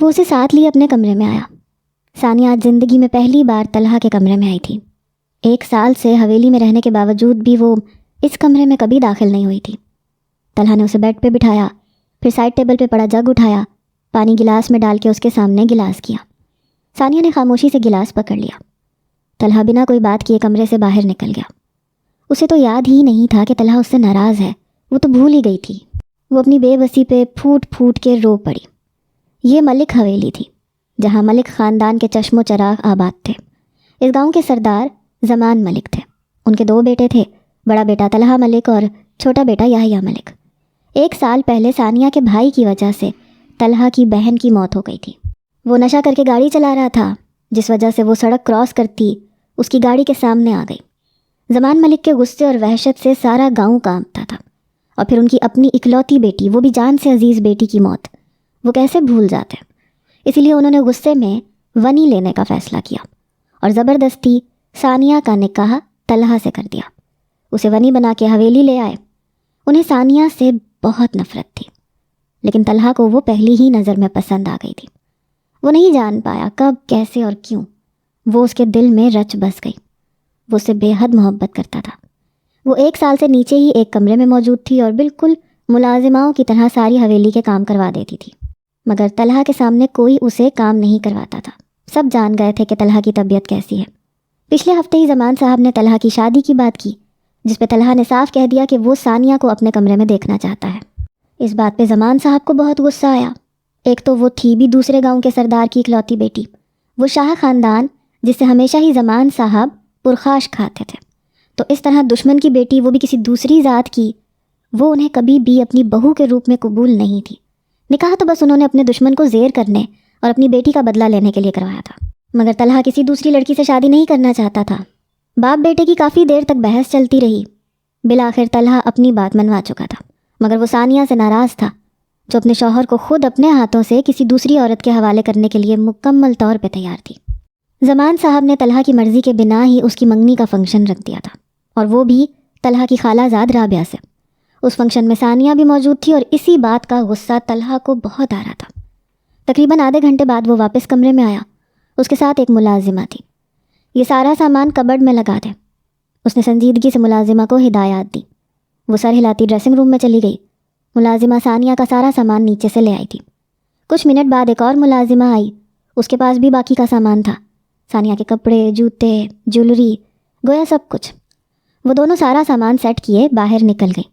وہ اسے ساتھ لیے اپنے کمرے میں آیا۔ ثانیہ آج زندگی میں پہلی بار طلحہ کے کمرے میں آئی تھی۔ 1 سال سے حویلی میں رہنے کے باوجود بھی وہ اس کمرے میں کبھی داخل نہیں ہوئی تھی۔ طلحہ نے اسے بیڈ پہ بٹھایا، پھر سائڈ ٹیبل پہ پڑا جگ اٹھایا، پانی گلاس میں ڈال کے اس کے سامنے گلاس کیا۔ ثانیہ نے خاموشی سے گلاس پکڑ لیا۔ طلحہ بنا کوئی بات کیے کمرے سے باہر نکل گیا۔ اسے تو یاد ہی نہیں تھا کہ طلحہ اس سے ناراض ہے، وہ تو بھول ہی گئی تھی۔ وہ اپنی بے بسی پہ پھوٹ پھوٹ کے رو پڑی۔ یہ ملک حویلی تھی، جہاں ملک خاندان کے چشم و چراغ آباد تھے۔ اس گاؤں کے سردار زمان ملک تھے۔ ان کے 2 بیٹے تھے، بڑا بیٹا طلحہ ملک اور چھوٹا بیٹا یحییٰ ملک۔ 1 سال پہلے ثانیہ کے بھائی کی وجہ سے طلحہ کی بہن کی موت ہو گئی تھی۔ وہ نشہ کر کے گاڑی چلا رہا تھا، جس وجہ سے وہ سڑک کراس کرتی اس کی گاڑی کے سامنے آ گئی۔ زمان ملک کے غصے اور وحشت سے سارا گاؤں کانپتا تھا، اور پھر ان کی اپنی اکلوتی بیٹی، وہ بھی جان سے عزیز بیٹی کی موت، وہ کیسے بھول جاتے۔ اسی لیے انہوں نے غصے میں ونی لینے کا فیصلہ کیا اور زبردستی ثانیہ کا نکاح طلحہ سے کر دیا۔ اسے ونی بنا کے حویلی لے آئے۔ انہیں ثانیہ سے بہت نفرت تھی، لیکن طلحہ کو وہ پہلی ہی نظر میں پسند آ گئی تھی۔ وہ نہیں جان پایا کب، کیسے اور کیوں وہ اس کے دل میں رچ بس گئی۔ وہ اسے بے حد محبت کرتا تھا۔ وہ 1 سال سے نیچے ہی ایک کمرے میں موجود تھی اور بالکل ملازماؤں کی طرح ساری حویلی کے کام کروا دیتی تھی، مگر طلحہ کے سامنے کوئی اسے کام نہیں کرواتا تھا۔ سب جان گئے تھے کہ طلحہ کی طبیعت کیسی ہے۔ پچھلے ہفتے ہی زمان صاحب نے طلحہ کی شادی کی بات کی، جس پہ طلحہ نے صاف کہہ دیا کہ وہ ثانیہ کو اپنے کمرے میں دیکھنا چاہتا ہے۔ اس بات پہ زمان صاحب کو بہت غصہ آیا۔ ایک تو وہ تھی بھی دوسرے گاؤں کے سردار کی اکلوتی بیٹی، وہ شاہ خاندان جس سے ہمیشہ ہی زمان صاحب پرخاش کھاتے تھے، تو اس طرح دشمن کی بیٹی، وہ بھی کسی دوسری ذات کی، وہ انہیں کبھی بھی اپنی بہو کے روپ میں قبول نہیں تھی۔ نکاح تو بس انہوں نے اپنے دشمن کو زیر کرنے اور اپنی بیٹی کا بدلہ لینے کے لیے کروایا تھا، مگر طلحہ کسی دوسری لڑکی سے شادی نہیں کرنا چاہتا تھا۔ باپ بیٹے کی کافی دیر تک بحث چلتی رہی۔ بالآخر طلحہ اپنی بات منوا چکا تھا، مگر وہ ثانیہ سے ناراض تھا، جو اپنے شوہر کو خود اپنے ہاتھوں سے کسی دوسری عورت کے حوالے کرنے کے لیے مکمل طور پہ تیار تھی۔ زمان صاحب نے طلحہ کی مرضی کے بنا ہی اس کی منگنی کا فنکشن رکھ دیا تھا، اور وہ بھی طلحہ کی خالہ زاد رابعہ سے۔ اس فنکشن میں ثانیہ بھی موجود تھی، اور اسی بات کا غصہ طلحہ کو بہت آ رہا تھا۔ تقریباً آدھے گھنٹے بعد وہ واپس کمرے میں آیا۔ اس کے ساتھ ایک ملازمہ تھی۔ یہ سارا سامان کبرڈ میں لگا دے، اس نے سنجیدگی سے ملازمہ کو ہدایات دی۔ وہ سر ہلاتی ڈریسنگ روم میں چلی گئی۔ ملازمہ ثانیہ کا سارا سامان نیچے سے لے آئی تھی۔ کچھ منٹ بعد ایک اور ملازمہ آئی، اس کے پاس بھی باقی کا سامان تھا، ثانیہ کے کپڑے، جوتے، جولری، گویا سب کچھ۔ وہ دونوں سارا سامان سیٹ کیے باہر نکل گئی۔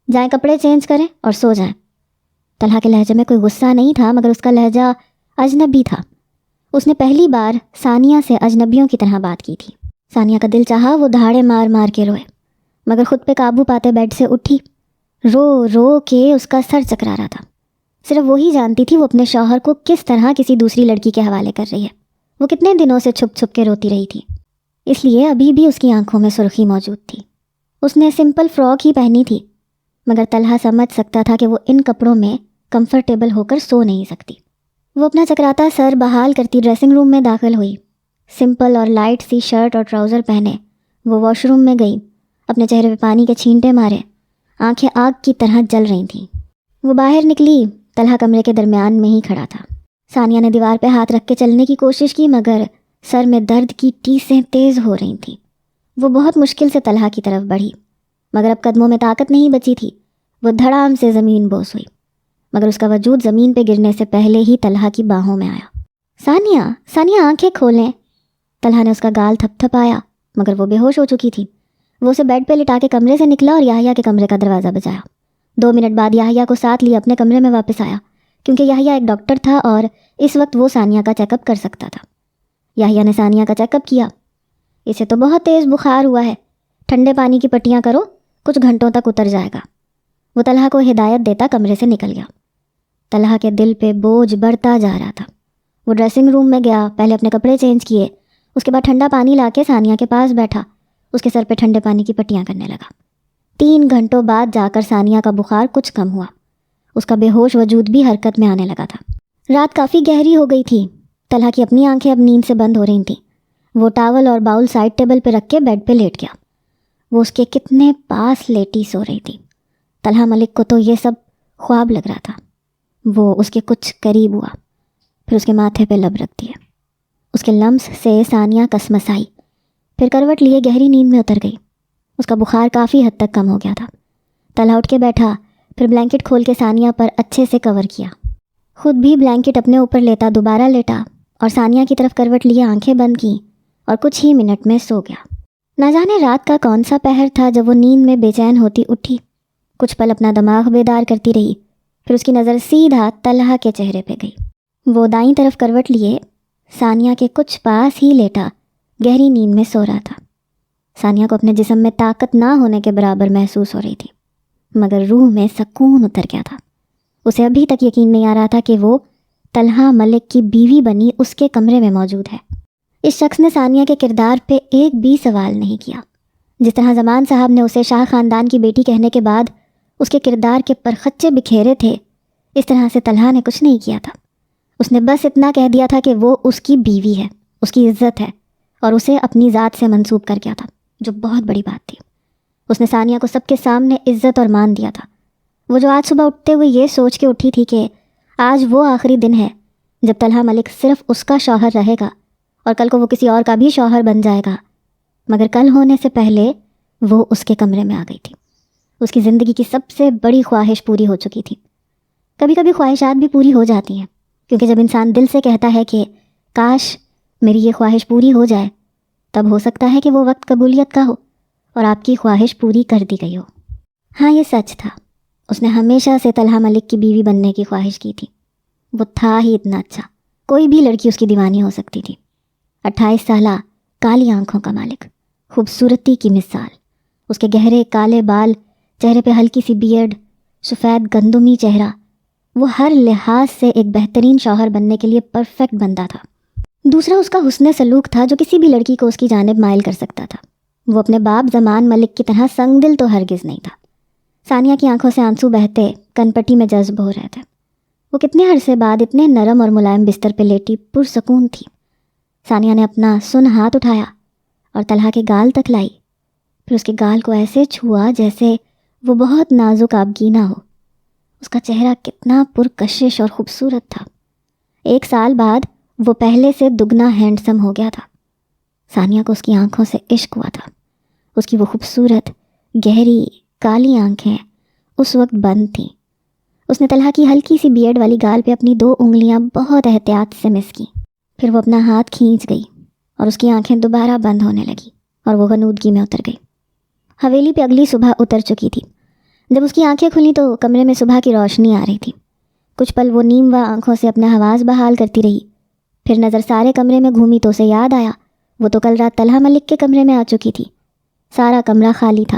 جائیں کپڑے چینج کریں اور سو جائیں۔ طلحہ کے لہجے میں کوئی غصہ نہیں تھا، مگر اس کا لہجہ اجنبی تھا۔ اس نے پہلی بار ثانیہ سے اجنبیوں کی طرح بات کی تھی۔ ثانیہ کا دل چاہا وہ دھاڑے مار مار کے روئے، مگر خود پہ قابو پاتے بیڈ سے اٹھی۔ رو رو کے اس کا سر چکرا رہا تھا۔ صرف وہی جانتی تھی وہ اپنے شوہر کو کس طرح کسی دوسری لڑکی کے حوالے کر رہی ہے۔ وہ کتنے دنوں سے چھپ چھپ کے روتی رہی تھی، اس لیے ابھی بھی اس کی آنکھوں میں سرخی موجود تھی۔ اس نے سمپل فراک ہی پہنی تھی، مگر طلحہ سمجھ سکتا تھا کہ وہ ان کپڑوں میں کمفرٹیبل ہو کر سو نہیں سکتی۔ وہ اپنا چکراتا سر بحال کرتی ڈریسنگ روم میں داخل ہوئی۔ سمپل اور لائٹ سی شرٹ اور ٹراؤزر پہنے وہ واش روم میں گئی۔ اپنے چہرے پہ پانی کے چھینٹے مارے، آنکھیں آگ کی طرح جل رہی تھیں۔ وہ باہر نکلی، طلحہ کمرے کے درمیان میں ہی کھڑا تھا۔ ثانیہ نے دیوار پہ ہاتھ رکھ کے چلنے کی کوشش کی، مگر سر میں درد کی ٹیسیں تیز ہو رہی تھیں۔ وہ بہت مشکل سے طلحہ کی طرف بڑھی، مگر اب قدموں میں طاقت نہیں بچی تھی۔ وہ دھڑام سے زمین بوس ہوئی، مگر اس کا وجود زمین پہ گرنے سے پہلے ہی طلحہ کی باہوں میں آیا۔ ثانیہ، ثانیہ آنکھیں کھولیں۔ طلحہ نے اس کا گال تھپ تھپایا، مگر وہ بے ہوش ہو چکی تھی۔ وہ اسے بیڈ پہ لٹا کے کمرے سے نکلا اور یحییٰ کے کمرے کا دروازہ بجایا۔ 2 منٹ بعد یحییٰ کو ساتھ لیے اپنے کمرے میں واپس آیا، کیونکہ یحییٰ ایک ڈاکٹر تھا اور اس وقت وہ ثانیہ کا چیک اپ کر سکتا تھا۔ یحییٰ نے ثانیہ کا چیک اپ کیا۔ اسے تو بہت تیز بخار ہوا ہے، ٹھنڈے پانی کی پٹیاں کرو، کچھ گھنٹوں تک اتر جائے گا۔ وہ طلحہ کو ہدایت دیتا کمرے سے نکل گیا۔ طلحہ کے دل پہ بوجھ بڑھتا جا رہا تھا۔ وہ ڈریسنگ روم میں گیا، پہلے اپنے کپڑے چینج کیے، اس کے بعد ٹھنڈا پانی لا کے ثانیہ کے پاس بیٹھا، اس کے سر پہ ٹھنڈے پانی کی پٹیاں کرنے لگا۔ 3 گھنٹوں بعد جا کر ثانیہ کا بخار کچھ کم ہوا، اس کا بے ہوش وجود بھی حرکت میں آنے لگا تھا۔ رات کافی گہری ہو گئی تھی۔ طلحہ کی اپنی آنکھیں اب نیند سے بند ہو رہی تھیں۔ وہ ٹاول اور باؤل سائڈ ٹیبل پہ رکھ کے بیڈ پہ لیٹ گیا۔ وہ اس کے کتنے پاس لیٹی سو رہی تھی۔ طلحہ ملک کو تو یہ سب خواب لگ رہا تھا۔ وہ اس کے کچھ قریب ہوا، پھر اس کے ماتھے پہ لب رکھ دیے۔ اس کے لمس سے ثانیہ کسمسائی، پھر کروٹ لیے گہری نیند میں اتر گئی۔ اس کا بخار کافی حد تک کم ہو گیا تھا۔ طلحہ اٹھ کے بیٹھا، پھر بلینکٹ کھول کے ثانیہ پر اچھے سے کور کیا، خود بھی بلینکٹ اپنے اوپر لیتا دوبارہ لیٹا اور ثانیہ کی طرف کروٹ لیے آنکھیں بند کیں اور کچھ ہی منٹ میں سو گیا۔ نہ جانے رات کا کون سا پہر تھا جب وہ نیند میں بے چین ہوتی اٹھی، کچھ پل اپنا دماغ بیدار کرتی رہی، پھر اس کی نظر سیدھا طلحہ کے چہرے پہ گئی۔ وہ دائیں طرف کروٹ لیے ثانیہ کے کچھ پاس ہی لیٹا گہری نیند میں سو رہا تھا۔ ثانیہ کو اپنے جسم میں طاقت نہ ہونے کے برابر محسوس ہو رہی تھی، مگر روح میں سکون اتر گیا تھا۔ اسے ابھی تک یقین نہیں آ رہا تھا کہ وہ طلحہ ملک کی بیوی بنی اس کے کمرے میں موجود ہے۔ اس شخص نے ثانیہ کے کردار پہ ایک بھی سوال نہیں کیا۔ جس طرح زمان صاحب نے اسے شاہ خاندان کی بیٹی کہنے کے بعد اس کے کردار کے پرخچے بکھیرے تھے، اس طرح سے طلحہ نے کچھ نہیں کیا تھا۔ اس نے بس اتنا کہہ دیا تھا کہ وہ اس کی بیوی ہے، اس کی عزت ہے، اور اسے اپنی ذات سے منسوب کر گیا تھا، جو بہت بڑی بات تھی۔ اس نے ثانیہ کو سب کے سامنے عزت اور مان دیا تھا۔ وہ جو آج صبح اٹھتے ہوئے یہ سوچ کے اٹھی تھی کہ آج وہ آخری دن ہے جب طلحہ ملک صرف اس کا شوہر رہے گا اور کل کو وہ کسی اور کا بھی شوہر بن جائے گا، مگر کل ہونے سے پہلے وہ اس کے کمرے میں آ گئی تھی۔ اس کی زندگی کی سب سے بڑی خواہش پوری ہو چکی تھی۔ کبھی کبھی خواہشات بھی پوری ہو جاتی ہیں، کیونکہ جب انسان دل سے کہتا ہے کہ کاش میری یہ خواہش پوری ہو جائے، تب ہو سکتا ہے کہ وہ وقت قبولیت کا ہو اور آپ کی خواہش پوری کر دی گئی ہو۔ ہاں، یہ سچ تھا، اس نے ہمیشہ سے طلحہ ملک کی بیوی بننے کی خواہش کی تھی۔ وہ تھا ہی اتنا اچھا، کوئی بھی لڑکی اس کی دیوانی ہو سکتی تھی۔ 28 سالہ، کالی آنکھوں کا مالک، خوبصورتی کی مثال، اس کے گہرے کالے بال، چہرے پہ ہلکی سی بیئرڈ، سفید گندمی چہرہ، وہ ہر لحاظ سے ایک بہترین شوہر بننے کے لیے پرفیکٹ بندہ تھا۔ دوسرا اس کا حسن سلوک تھا جو کسی بھی لڑکی کو اس کی جانب مائل کر سکتا تھا۔ وہ اپنے باپ زمان ملک کی طرح سنگ دل تو ہرگز نہیں تھا۔ ثانیہ کی آنکھوں سے آنسو بہتے کن پٹی میں جذب ہو رہے تھے۔ وہ کتنے عرصے بعد اتنے نرم اور ملائم بستر پہ لیٹی پرسکون تھی۔ ثانیہ نے اپنا سن ہاتھ اٹھایا اور طلحہ کے گال تک لائی، پھر اس کے گال کو ایسے چھوا جیسے وہ بہت نازک آبگینہ ہو۔ اس کا چہرہ کتنا پرکشش اور خوبصورت تھا۔ 1 سال بعد وہ پہلے سے دگنا ہینڈسم ہو گیا تھا۔ ثانیہ کو اس کی آنکھوں سے عشق ہوا تھا۔ اس کی وہ خوبصورت گہری کالی آنکھیں اس وقت بند تھیں۔ اس نے طلحہ کی ہلکی سی بیئرڈ والی گال پہ اپنی 2 انگلیاں بہت احتیاط سے مس کیں، پھر وہ اپنا ہاتھ کھینچ گئی اور اس کی آنکھیں دوبارہ بند ہونے لگیں اور وہ غنودگی میں اتر گئی۔ حویلی پہ اگلی صبح اتر چکی تھی۔ جب اس کی آنکھیں کھلیں تو کمرے میں صبح کی روشنی آ رہی تھی۔ کچھ پل وہ نیم و آنکھوں سے اپنے حواس بحال کرتی رہی، پھر نظر سارے کمرے میں گھومی تو اسے یاد آیا وہ تو کل رات طلحہ ملک کے کمرے میں آ چکی تھی۔ سارا کمرہ خالی تھا،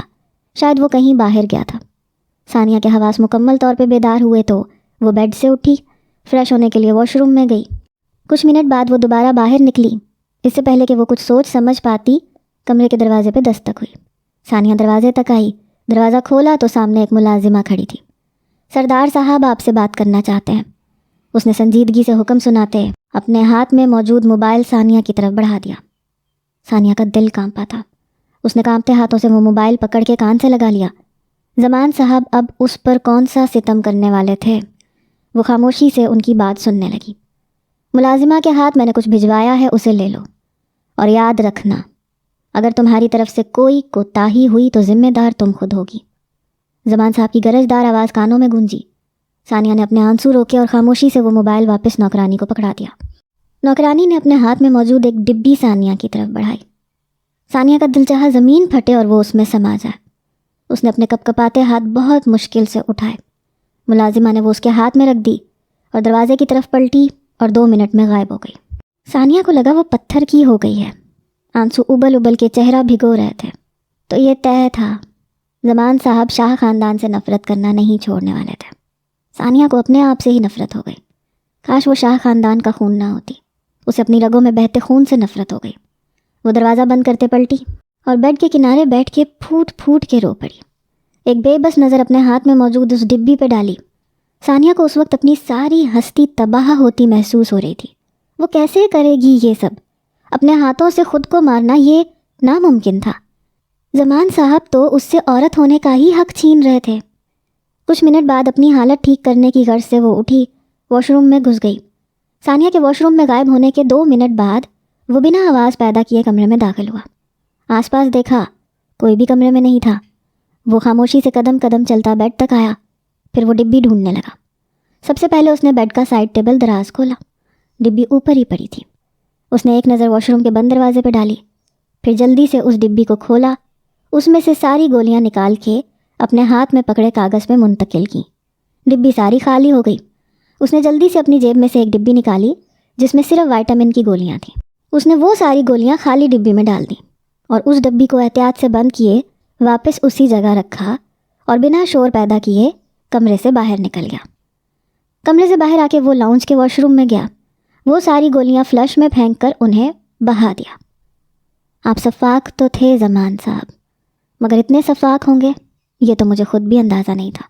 شاید وہ کہیں باہر گیا تھا۔ ثانیہ کے حواس مکمل طور پہ بیدار ہوئے تو وہ بیڈ سے اٹھی، فریش ہونے کے لیے واش روم میں گئی۔ کچھ منٹ بعد وہ دوبارہ باہر نکلی۔ اس سے پہلے کہ وہ کچھ سوچ سمجھ پاتی، کمرے کے دروازے پہ دستک ہوئی۔ ثانیہ دروازے تک آئی، دروازہ کھولا تو سامنے ایک ملازمہ کھڑی تھی۔ سردار صاحب آپ سے بات کرنا چاہتے ہیں، اس نے سنجیدگی سے حکم سناتے اپنے ہاتھ میں موجود موبائل ثانیہ کی طرف بڑھا دیا۔ ثانیہ کا دل کانپا تھا۔ اس نے کانپتے ہاتھوں سے وہ موبائل پکڑ کے کان سے لگا لیا۔ زمان صاحب اب اس پر کون سا ستم کرنے والے تھے؟ وہ خاموشی سے ان کی بات سننے لگی۔ ملازمہ کے ہاتھ میں نے کچھ بھجوایا ہے، اسے لے لو، اور یاد رکھنا اگر تمہاری طرف سے کوئی کوتاہی ہوئی تو ذمہ دار تم خود ہوگی۔ زمان صاحب کی گرجدار آواز کانوں میں گونجی۔ ثانیہ نے اپنے آنسو روکے اور خاموشی سے وہ موبائل واپس نوکرانی کو پکڑا دیا۔ نوکرانی نے اپنے ہاتھ میں موجود ایک ڈبی ثانیہ کی طرف بڑھائی۔ ثانیہ کا دل چاہا زمین پھٹے اور وہ اس میں سما جائے۔ اس نے اپنے کپ کپاتے ہاتھ بہت مشکل سے اٹھائے۔ ملازمہ نے وہ اس کے ہاتھ میں رکھ دی اور دروازے کی طرف پلٹی اور 2 منٹ میں غائب ہو گئی۔ ثانیہ کو لگا وہ پتھر کی ہو گئی ہے۔ آنسو ابل ابل کے چہرہ بھگو رہے تھے۔ تو یہ طے تھا، زمان صاحب شاہ خاندان سے نفرت کرنا نہیں چھوڑنے والے تھے۔ ثانیہ کو اپنے آپ سے ہی نفرت ہو گئی۔ کاش وہ شاہ خاندان کا خون نہ ہوتی۔ اسے اپنی رگوں میں بہتے خون سے نفرت ہو گئی۔ وہ دروازہ بند کرتے پلٹی اور بیڈ کے کنارے بیٹھ کے پھوٹ پھوٹ کے رو پڑی۔ ایک بے بس نظر اپنے ہاتھ میں موجود اس ڈبی پہ ڈالی۔ ثانیہ کو اس وقت اپنی ساری ہستی تباہ ہوتی محسوس ہو رہی تھی۔ وہ کیسے کرے گی یہ سب؟ اپنے ہاتھوں سے خود کو مارنا یہ ناممکن تھا۔ زمان صاحب تو اس سے عورت ہونے کا ہی حق چھین رہے تھے۔ کچھ منٹ بعد اپنی حالت ٹھیک کرنے کی غرض سے وہ اٹھی، واش روم میں گھس گئی۔ ثانیہ کے واش روم میں غائب ہونے کے 2 منٹ بعد وہ بنا آواز پیدا کیے کمرے میں داخل ہوا۔ آس پاس دیکھا، کوئی بھی کمرے میں نہیں تھا۔ وہ خاموشی سے قدم قدم چلتا بیڈ تک آیا، پھر وہ ڈبی ڈھونڈنے لگا۔ سب سے پہلے اس نے بیڈ کا سائڈ ٹیبل دراز کھولا، ڈبی اوپر ہی پڑی تھی۔ اس نے ایک نظر واش روم کے بند دروازے پہ ڈالی، پھر جلدی سے اس ڈبی کو کھولا، اس میں سے ساری گولیاں نکال کے اپنے ہاتھ میں پکڑے کاغذ پہ منتقل کی۔ ڈبی ساری خالی ہو گئی۔ اس نے جلدی سے اپنی جیب میں سے ایک ڈبی نکالی جس میں صرف وائٹامن کی گولیاں تھیں۔ اس نے وہ ساری گولیاں خالی ڈبی میں ڈال دیں اور اس ڈبی کو احتیاط سے بند کیے واپس اسی جگہ رکھا اور بنا شور پیدا کیے کمرے سے باہر نکل گیا۔ کمرے سے باہر آ کے وہ لاؤنج کے واش روم میں گیا۔ وہ ساری گولیاں فلش میں پھینک کر انہیں بہا دیا۔ آپ سفاک تو تھے زمان صاحب، مگر اتنے سفاک ہوں گے یہ تو مجھے خود بھی اندازہ نہیں تھا۔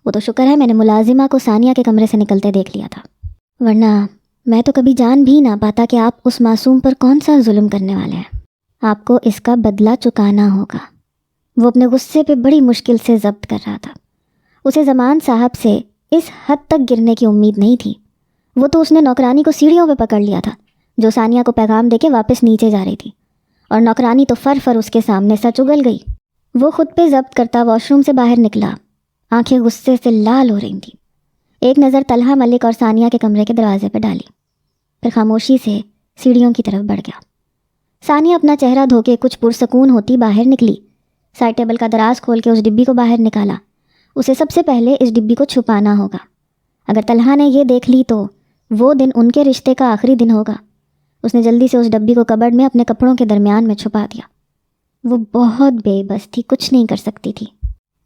وہ تو شکر ہے میں نے ملازمہ کو ثانیہ کے کمرے سے نکلتے دیکھ لیا تھا، ورنہ میں تو کبھی جان بھی نہ پاتا کہ آپ اس معصوم پر کون سا ظلم کرنے والے ہیں۔ آپ کو اس کا بدلہ چکانا ہوگا۔ وہ اپنے غصے پہ بڑی مشکل سے ضبط کر رہا تھا۔ اسے زمان صاحب سے اس حد تک گرنے کی امید نہیں تھی۔ وہ تو اس نے نوکرانی کو سیڑھیوں پہ پکڑ لیا تھا جو ثانیہ کو پیغام دے کے واپس نیچے جا رہی تھی، اور نوکرانی تو فر اس کے سامنے سچ اگل گئی۔ وہ خود پہ ضبط کرتا واش روم سے باہر نکلا، آنکھیں غصے سے لال ہو رہی تھیں۔ ایک نظر طلحہ ملک اور ثانیہ کے کمرے کے دروازے پہ ڈالی، پھر خاموشی سے سیڑھیوں کی طرف بڑھ گیا۔ ثانیہ اپنا چہرہ دھو کے کچھ پرسکون ہوتی باہر نکلی، سائڈ ٹیبل کا دراز کھول کے اس ڈبی کو باہر نکالا۔ اسے سب سے پہلے اس ڈبی کو چھپانا ہوگا۔ اگر طلحہ نے یہ دیکھ لی تو وہ دن ان کے رشتے کا آخری دن ہوگا۔ اس نے جلدی سے اس ڈبی کو کبرڈ میں اپنے کپڑوں کے درمیان میں چھپا دیا۔ وہ بہت بے بس تھی، کچھ نہیں کر سکتی تھی۔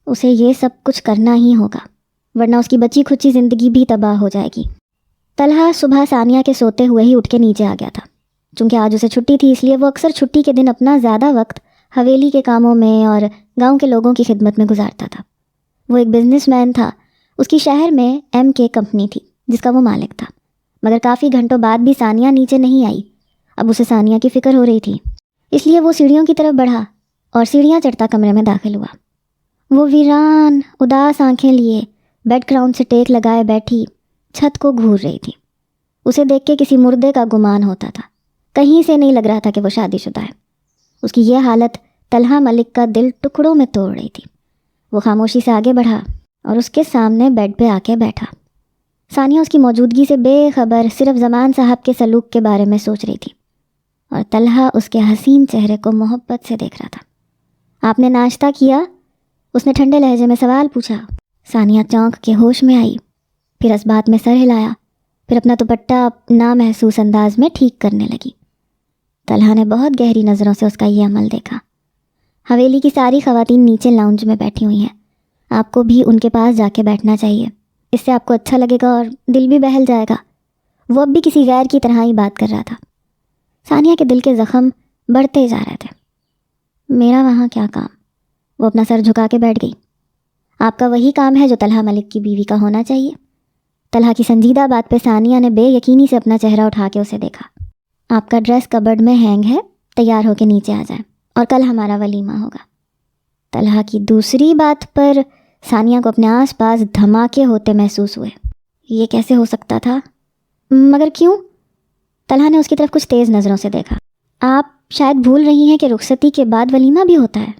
اسے یہ سب کچھ کرنا ہی ہوگا، ورنہ اس کی بچی کھچی زندگی بھی تباہ ہو جائے گی۔ طلحہ صبح ثانیہ کے سوتے ہوئے ہی اٹھ کے نیچے آ گیا تھا۔ چونکہ آج اسے چھٹی تھی اس لیے وہ اکثر چھٹی کے دن اپنا زیادہ وقت حویلی کے کاموں میں اور گاؤں کے لوگوں کی خدمت میں گزارتا تھا۔ وہ ایک بزنس مین تھا۔ اس کی شہر میں MK کمپنی تھی جس کا وہ مالک تھا، مگر کافی گھنٹوں بعد بھی ثانیہ نیچے نہیں آئی۔ اب اسے ثانیہ کی فکر ہو رہی تھی، اس لیے وہ سیڑھیوں کی طرف بڑھا اور سیڑھیاں چڑھتا کمرے میں داخل ہوا۔ وہ ویران اداس آنکھیں لیے بیڈ گراؤنڈ سے ٹیک لگائے بیٹھی چھت کو گھور رہی تھی۔ اسے دیکھ کے کسی مردے کا گمان ہوتا تھا، کہیں سے نہیں لگ رہا تھا کہ وہ شادی شدہ ہے۔ اس کی یہ حالت طلحہ ملک کا دل ٹکڑوں میں توڑ رہی تھی۔ وہ خاموشی سے آگے بڑھا اور اس کے سامنے بیڈ پہ آ کے بیٹھا۔ ثانیہ اس کی موجودگی سے بے خبر صرف زمان صاحب کے سلوک کے بارے میں سوچ رہی تھی، اور طلحہ اس کے حسین چہرے کو محبت سے دیکھ رہا تھا۔ آپ نے ناشتہ کیا؟ اس نے ٹھنڈے لہجے میں سوال پوچھا۔ ثانیہ چونک کے ہوش میں آئی، پھر اس بات میں سر ہلایا، پھر اپنا دوپٹہ نامحسوس انداز میں ٹھیک کرنے لگی۔ طلحہ نے بہت گہری نظروں سے اس کا یہ عمل دیکھا۔ حویلی کی ساری خواتین نیچے لاؤنج میں بیٹھی ہوئی ہیں، آپ کو بھی ان کے پاس جا کے بیٹھنا چاہیے، اس سے آپ کو اچھا لگے گا اور دل بھی بہل جائے گا۔ وہ اب بھی کسی غیر کی طرح ہی بات کر رہا تھا۔ ثانیہ کے دل کے زخم بڑھتے جا رہے تھے۔ میرا وہاں کیا کام؟ وہ اپنا سر جھکا کے بیٹھ گئی۔ آپ کا وہی کام ہے جو طلحہ ملک کی بیوی کا ہونا چاہیے۔ طلحہ کی سنجیدہ بات پہ ثانیہ نے بے یقینی سے اپنا چہرہ اٹھا کے اسے دیکھا۔ آپ کا ڈریس کبرڈ میں ہینگ ہے، تیار ہو کے نیچے آ جائیں اور کل ہمارا ولیمہ ہوگا۔ طلحہ کی دوسری بات پر ثانیہ کو اپنے آس پاس دھماکے ہوتے محسوس ہوئے۔ یہ کیسے ہو سکتا تھا؟ مگر کیوں؟ طلحہ نے اس کی طرف کچھ تیز نظروں سے دیکھا۔ آپ شاید بھول رہی ہیں کہ رخصتی کے بعد ولیمہ بھی ہوتا ہے۔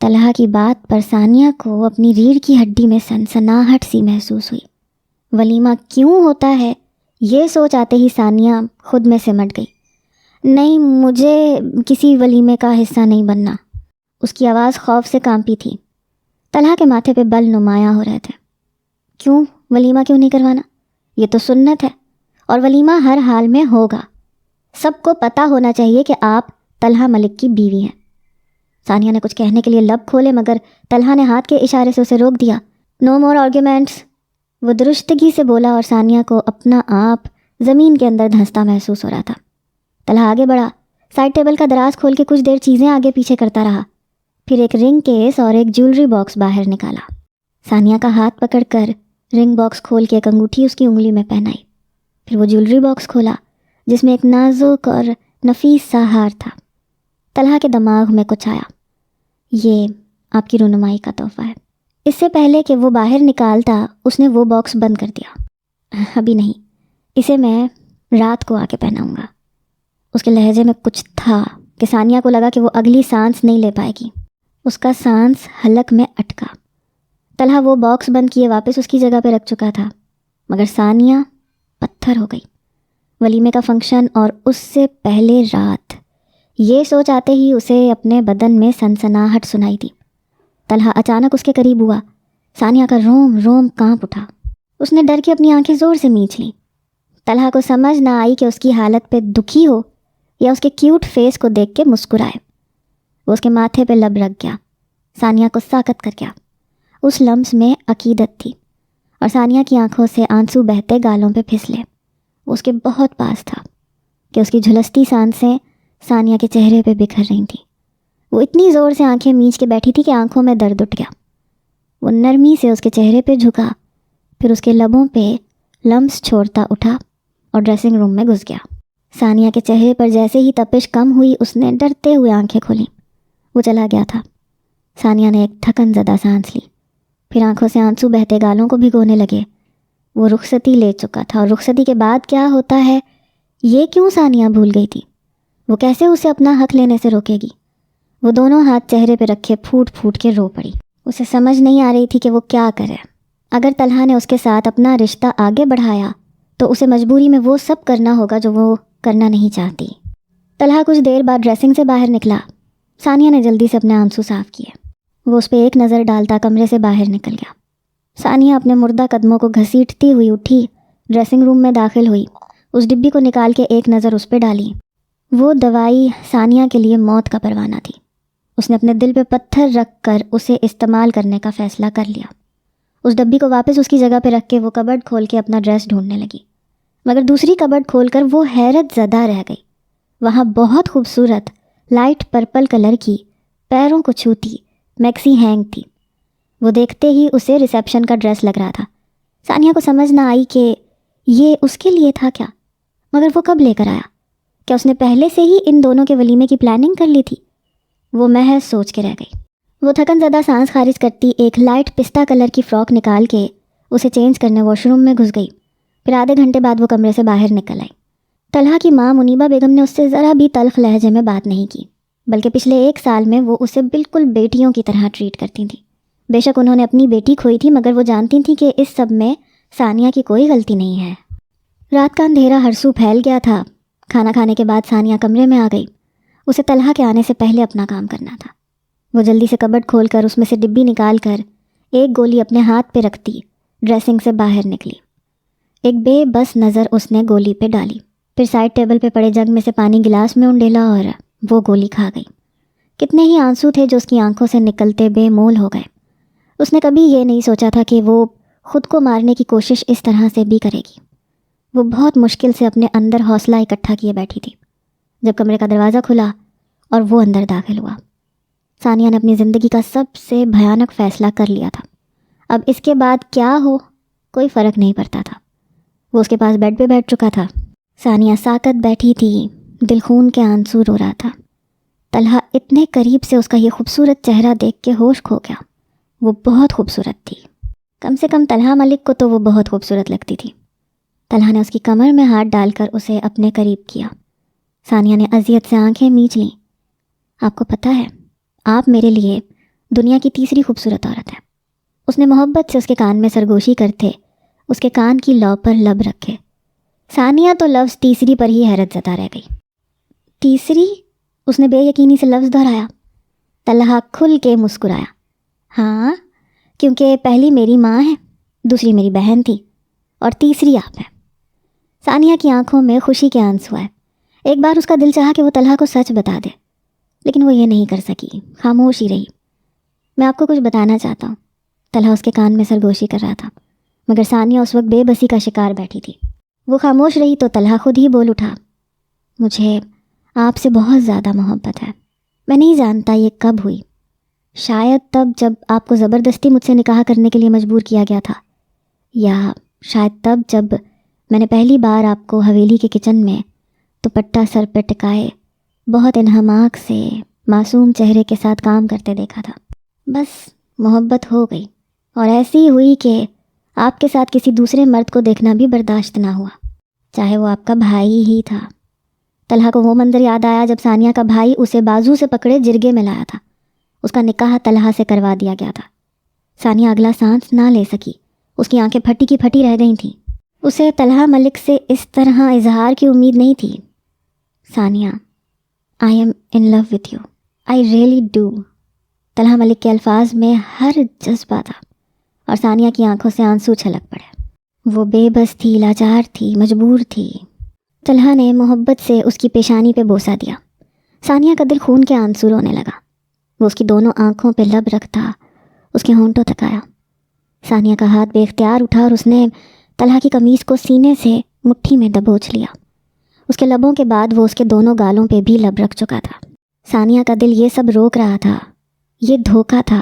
طلحہ کی بات پر ثانیہ کو اپنی ریڑھ کی ہڈی میں سنسناہٹ سی محسوس ہوئی۔ ولیمہ کیوں ہوتا ہے یہ سوچ آتے ہی ثانیہ خود میں سمٹ گئی۔ نہیں، مجھے کسی ولیمے کا حصہ نہیں بننا۔ اس کی آواز خوف سے کانپی تھی۔ طلحہ کے ماتھے پہ بل نمایاں ہو رہے تھے۔ کیوں ولیمہ کیوں نہیں کروانا؟ یہ تو سنت ہے اور ولیمہ ہر حال میں ہوگا۔ سب کو پتہ ہونا چاہیے کہ آپ طلحہ ملک کی بیوی ہیں۔ ثانیہ نے کچھ کہنے کے لیے لب کھولے مگر طلحہ نے ہاتھ کے اشارے سے اسے روک دیا۔ نو مور آرگیومنٹس، وہ درستگی سے بولا اور ثانیہ کو اپنا آپ زمین کے اندر دھنستا محسوس ہو رہا تھا۔ طلحہ آگے بڑھا، سائڈ ٹیبل کا دراز کھول کے کچھ دیر چیزیں آگے پیچھے کرتا رہا، پھر ایک رنگ کیس اور ایک جیولری باکس باہر نکالا۔ ثانیہ کا ہاتھ پکڑ کر رنگ باکس کھول کے ایک انگوٹھی اس کی انگلی میں پہنائی، پھر وہ جیولری باکس کھولا جس میں ایک نازک اور نفیس سا ہار تھا۔ طلحہ کے دماغ میں کچھ آیا، یہ آپ کی رونمائی کا تحفہ ہے۔ اس سے پہلے کہ وہ باہر نکالتا اس نے وہ باکس بند کر دیا۔ ابھی نہیں، اسے میں رات کو آ کے پہناؤں گا۔ اس کے لہجے میں کچھ تھا کہ ثانیہ کو لگا کہ وہ اگلی سانس نہیں لے پائے گی۔ اس کا سانس حلق میں اٹکا۔ طلحہ وہ باکس بند کیے واپس اس کی جگہ پہ رکھ چکا تھا، مگر ثانیہ پتھر ہو گئی۔ ولیمے کا فنکشن اور اس سے پہلے رات، یہ سوچ آتے ہی اسے اپنے بدن میں سنسناہٹ سنائی دی۔ طلحہ اچانک اس کے قریب ہوا۔ ثانیہ کا روم روم کانپ اٹھا۔ اس نے ڈر کے اپنی آنکھیں زور سے میچ لیں۔ طلحہ کو سمجھ نہ آئی کہ اس کی حالت پہ دکھی ہو یا اس کے کیوٹ فیس کو دیکھ کے مسکرائے۔ وہ اس کے ماتھے پہ لب رکھ گیا، ثانیہ کو ساکت کر گیا۔ اس لمس میں عقیدت تھی اور ثانیہ کی آنکھوں سے آنسو بہتے گالوں پہ پھسلے۔ وہ اس کے بہت پاس تھا کہ اس کی جھلستی سانسیں ثانیہ کے چہرے پہ بکھر رہی تھیں۔ وہ اتنی زور سے آنکھیں میچ کے بیٹھی تھی کہ آنکھوں میں درد اٹھ گیا۔ وہ نرمی سے اس کے چہرے پہ جھکا، پھر اس کے لبوں پہ لمس چھوڑتا اٹھا اور ڈریسنگ روم میں گھس گیا۔ ثانیہ کے چہرے پر جیسے ہی تپش کم ہوئی، اس نے ڈرتے ہوئے آنکھیں کھولیں۔ وہ چلا گیا تھا۔ ثانیہ نے ایک تھکن زدہ سانس لی، پھر آنکھوں سے آنسو بہتے گالوں کو بھگونے لگے۔ وہ رخصتی لے چکا تھا، اور رخصتی کے بعد کیا ہوتا ہے یہ کیوں ثانیہ بھول گئی تھی؟ وہ کیسے اسے اپنا حق لینے سے روکے گی؟ وہ دونوں ہاتھ چہرے پہ رکھے پھوٹ پھوٹ کے رو پڑی۔ اسے سمجھ نہیں آ رہی تھی کہ وہ کیا کرے۔ اگر طلحہ نے اس کے ساتھ اپنا رشتہ آگے بڑھایا تو اسے مجبوری میں وہ سب کرنا ہوگا جو وہ کرنا نہیں چاہتی۔ طلحہ کچھ دیر بعد ڈریسنگ سے باہر نکلا۔ ثانیہ نے جلدی سے اپنے آنسو صاف کیے۔ وہ اس پہ ایک نظر ڈالتا کمرے سے باہر نکل گیا۔ ثانیہ اپنے مردہ قدموں کو گھسیٹتی ہوئی اٹھی، ڈریسنگ روم میں داخل ہوئی۔ اس ڈبی کو نکال کے ایک نظر اس پہ ڈالی۔ وہ دوائی ثانیہ کے لیے موت کا پروانہ تھی۔ اس نے اپنے دل پہ پتھر رکھ کر اسے استعمال کرنے کا فیصلہ کر لیا۔ اس ڈبی کو واپس اس کی جگہ پہ رکھ کے وہ کبرڈ کھول کے اپنا ڈریس ڈھونڈنے لگی، مگر دوسری کبرڈ کھول کر وہ حیرت زدہ رہ گئی۔ وہاں بہت خوبصورت لائٹ پرپل کلر کی پیروں کو چھوتی میکسی ہینگ تھی۔ وہ دیکھتے ہی اسے ریسیپشن کا ڈریس لگ رہا تھا۔ ثانیہ کو سمجھ نہ آئی کہ یہ اس کے لیے تھا کیا، مگر وہ کب لے کر آیا؟ کیا اس نے پہلے سے ہی ان دونوں کے ولیمے کی پلاننگ کر لی تھی؟ وہ محض سوچ کے رہ گئی۔ وہ تھکن زدہ سانس خارج کرتی ایک لائٹ پستہ کلر کی فراک نکال کے اسے چینج کرنے واش روم میں گھس گئی۔ پھر آدھے گھنٹے بعد وہ کمرے سے باہر نکل آئی۔ طلحہ کی ماں منیبہ بیگم نے اس سے ذرا بھی تلخ لہجے میں بات نہیں کی، بلکہ پچھلے ایک سال میں وہ اسے بالکل بیٹیوں کی طرح ٹریٹ کرتی تھیں۔ بے شک انہوں نے اپنی بیٹی کھوئی تھی، مگر وہ جانتی تھیں کہ اس سب میں ثانیہ کی کوئی غلطی نہیں ہے۔ رات کا اندھیرا ہر سو پھیل گیا تھا۔ کھانا کھانے کے بعد ثانیہ کمرے میں آ گئی۔ اسے طلحہ کے آنے سے پہلے اپنا کام کرنا تھا۔ وہ جلدی سے کبرڈ کھول کر اس میں سے ڈبی نکال کر ایک گولی اپنے ہاتھ پہ رکھتی ڈریسنگ سے باہر نکلی۔ ایک بے بس نظر اس نے گولی پہ ڈالی، پھر سائڈ ٹیبل پہ پڑے جگ میں سے پانی گلاس میں انڈیلا اور وہ گولی کھا گئی۔ کتنے ہی آنسو تھے جو اس کی آنکھوں سے نکلتے بے مول ہو گئے۔ اس نے کبھی یہ نہیں سوچا تھا کہ وہ خود کو مارنے کی کوشش اس طرح سے بھی کرے گی۔ وہ بہت مشکل سے اپنے اندر حوصلہ اکٹھا کیے بیٹھی تھی جب کمرے کا دروازہ کھلا اور وہ اندر داخل ہوا۔ ثانیہ نے اپنی زندگی کا سب سے بھیانک فیصلہ کر لیا تھا۔ اب اس کے بعد کیا ہو کوئی فرق نہیں پڑتا تھا۔ وہ اس کے پاس بیڈ پہ بیٹھ چکا تھا۔ ثانیہ ساکت بیٹھی تھی، دل خون کے آنسو رو رہا تھا۔ طلحہ اتنے قریب سے اس کا یہ خوبصورت چہرہ دیکھ کے ہوش کھو گیا۔ وہ بہت خوبصورت تھی، کم سے کم طلحہ ملک کو تو وہ بہت خوبصورت لگتی تھی۔ طلحہ نے اس کی کمر میں ہاتھ ڈال کر اسے اپنے قریب کیا۔ ثانیہ نے اذیت سے آنکھیں میچ لیں۔ آپ کو پتہ ہے، آپ میرے لیے دنیا کی تیسری خوبصورت عورت ہے۔ اس نے محبت سے اس کے کان میں سرگوشی کرتے اس کے کان کی لو پر لب رکھے۔ ثانیہ تو لفظ تیسری پر ہی حیرت زدہ رہ گئی۔ تیسری؟ اس نے بے یقینی سے لفظ دہرایا۔ طلحہ کھل کے مسکرایا۔ ہاں، کیونکہ پہلی میری ماں ہے، دوسری میری بہن تھی اور تیسری آپ ہیں۔ ثانیہ کی آنکھوں میں خوشی کے آنسو آئے۔ ایک بار اس کا دل چاہا کہ وہ طلحہ کو سچ بتا دے، لیکن وہ یہ نہیں کر سکی، خاموش ہی رہی۔ میں آپ کو کچھ بتانا چاہتا ہوں۔ طلحہ اس کے کان میں سرگوشی کر رہا تھا، مگر ثانیہ اس وقت بے بسی کا شکار بیٹھی تھی۔ وہ خاموش رہی تو طلحہ خود ہی بول اٹھا۔ مجھے آپ سے بہت زیادہ محبت ہے۔ میں نہیں جانتا یہ کب ہوئی، شاید تب جب آپ کو زبردستی مجھ سے نکاح کرنے کے لیے مجبور کیا گیا تھا، یا شاید تب جب میں نے پہلی بار آپ کو حویلی کے کچن میں دوپٹہ سر پہ ٹکائے بہت انہماک سے معصوم چہرے کے ساتھ کام کرتے دیکھا تھا۔ بس محبت ہو گئی، اور ایسی ہوئی کہ آپ کے ساتھ کسی دوسرے مرد کو دیکھنا بھی برداشت نہ ہوا۔ چاہے وہ آپ کا بھائی ہی تھا۔ طلحہ کو وہ منظر یاد آیا جب ثانیہ کا بھائی اسے بازو سے پکڑے جرگے میں لایا تھا۔ اس کا نکاح طلحہ سے کروا دیا گیا تھا۔ ثانیہ اگلا سانس نہ لے سکی، اس کی آنکھیں پھٹی کی پھٹی رہ گئی تھیں۔ اسے طلحہ ملک سے اس طرح اظہار کی امید نہیں تھی۔ Sania, I am in love with you, I really do. Talha Malik کے الفاظ میں ہر جذبہ تھا اور ثانیہ کی آنکھوں سے آنسو چھلک پڑے۔ وہ بے بس تھی، لاچار تھی، مجبور تھی۔ طلحہ نے محبت سے اس کی پیشانی پہ بوسہ دیا۔ ثانیہ کا دل خون کے آنسو رونے لگا۔ وہ اس کی دونوں آنکھوں پہ لب رکھتا، اس کے ہونٹوں تک آیا۔ ثانیہ کا ہاتھ بے اختیار اٹھا اور اس نے طلحہ کی قمیص کو سینے سے مٹھی میں دبوچ لیا۔ اس کے لبوں کے بعد وہ اس کے دونوں گالوں پہ بھی لب رکھ چکا تھا۔ ثانیہ کا دل یہ سب روک رہا تھا، یہ دھوکہ تھا،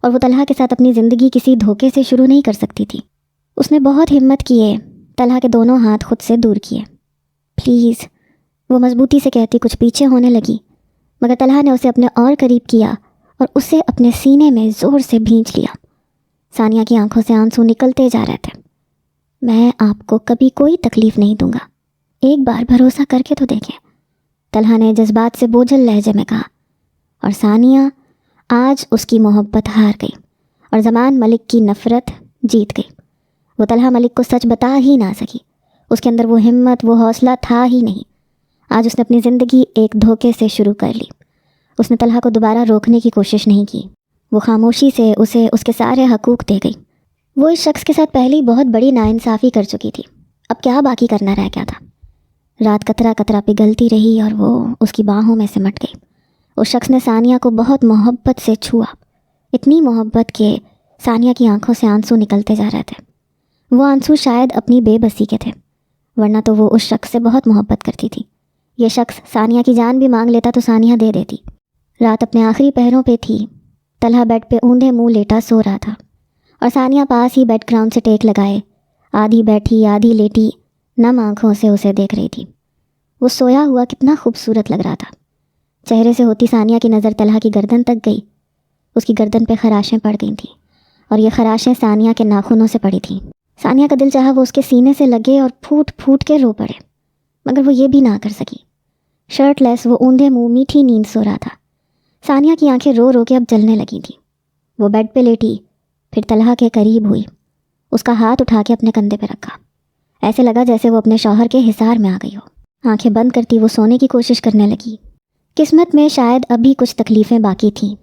اور وہ طلحہ کے ساتھ اپنی زندگی کسی دھوکے سے شروع نہیں کر سکتی تھی۔ اس نے بہت ہمت کیے، طلحہ کے دونوں ہاتھ خود سے دور کیے۔ پلیز، وہ مضبوطی سے کہتی کچھ پیچھے ہونے لگی، مگر طلحہ نے اسے اپنے اور قریب کیا اور اسے اپنے سینے میں زور سے بھینچ لیا۔ ثانیہ کی آنکھوں سے آنسو نکلتے جا رہے تھے۔ میں آپ کو کبھی کوئی تکلیف نہیں دوں گا، ایک بار بھروسہ کر کے تو دیکھیں، طلحہ نے جذبات سے بوجھل لہجے میں کہا۔ اور ثانیہ آج اس کی محبت ہار گئی اور زمان ملک کی نفرت جیت گئی۔ وہ طلحہ ملک کو سچ بتا ہی نہ سکی، اس کے اندر وہ ہمت، وہ حوصلہ تھا ہی نہیں۔ آج اس نے اپنی زندگی ایک دھوکے سے شروع کر لی۔ اس نے طلحہ کو دوبارہ روکنے کی کوشش نہیں کی۔ وہ خاموشی سے اسے اس کے سارے حقوق دے گئی۔ وہ اس شخص کے ساتھ پہلے ہی بہت بڑی ناانصافی کر چکی تھی، اب کیا باقی کرنا رہ گیا تھا؟ رات قطرہ قطرہ پگھلتی رہی اور وہ اس کی باہوں میں سمٹ گئی۔ اس شخص نے ثانیہ کو بہت محبت سے چھوا، اتنی محبت کہ ثانیہ کی آنکھوں سے آنسو نکلتے جا رہے تھے۔ وہ آنسو شاید اپنی بے بسی کے تھے، ورنہ تو وہ اس شخص سے بہت محبت کرتی تھی۔ یہ شخص ثانیہ کی جان بھی مانگ لیتا تو ثانیہ دے دیتی۔ رات اپنے آخری پہروں پہ تھی۔ طلحہ بیڈ پہ اوندھے منہ لیٹا سو رہا تھا اور ثانیہ پاس ہی بیڈ گراؤنڈ سے ٹیک لگائے، آدھی بیٹھی آدھی لیٹی، نم آنکھوں سے اسے دیکھ رہی تھی۔ وہ سویا ہوا کتنا خوبصورت لگ رہا تھا۔ چہرے سے ہوتی ثانیہ کی نظر طلحہ کی گردن تک گئی۔ اس کی گردن پہ خراشیں پڑ گئی تھیں اور یہ خراشیں ثانیہ کے ناخنوں سے پڑی تھیں۔ ثانیہ کا دل چاہا وہ اس کے سینے سے لگے اور پھوٹ پھوٹ کے رو پڑے، مگر وہ یہ بھی نہ کر سکی۔ شرٹ لیس وہ اوندھے منہ میٹھی نیند سو رہا تھا۔ ثانیہ کی آنکھیں رو رو کے اب جلنے لگی تھیں۔ وہ بیڈ پہ لیٹی، پھر طلحہ کے قریب ہوئی، اس کا ہاتھ اٹھا کے اپنے کندھے پہ رکھا۔ ایسے لگا جیسے وہ اپنے شوہر کے حصار میں آ گئی ہو۔ آنکھیں بند کرتی وہ سونے کی کوشش کرنے لگی۔ قسمت میں شاید ابھی کچھ تکلیفیں باقی تھیں۔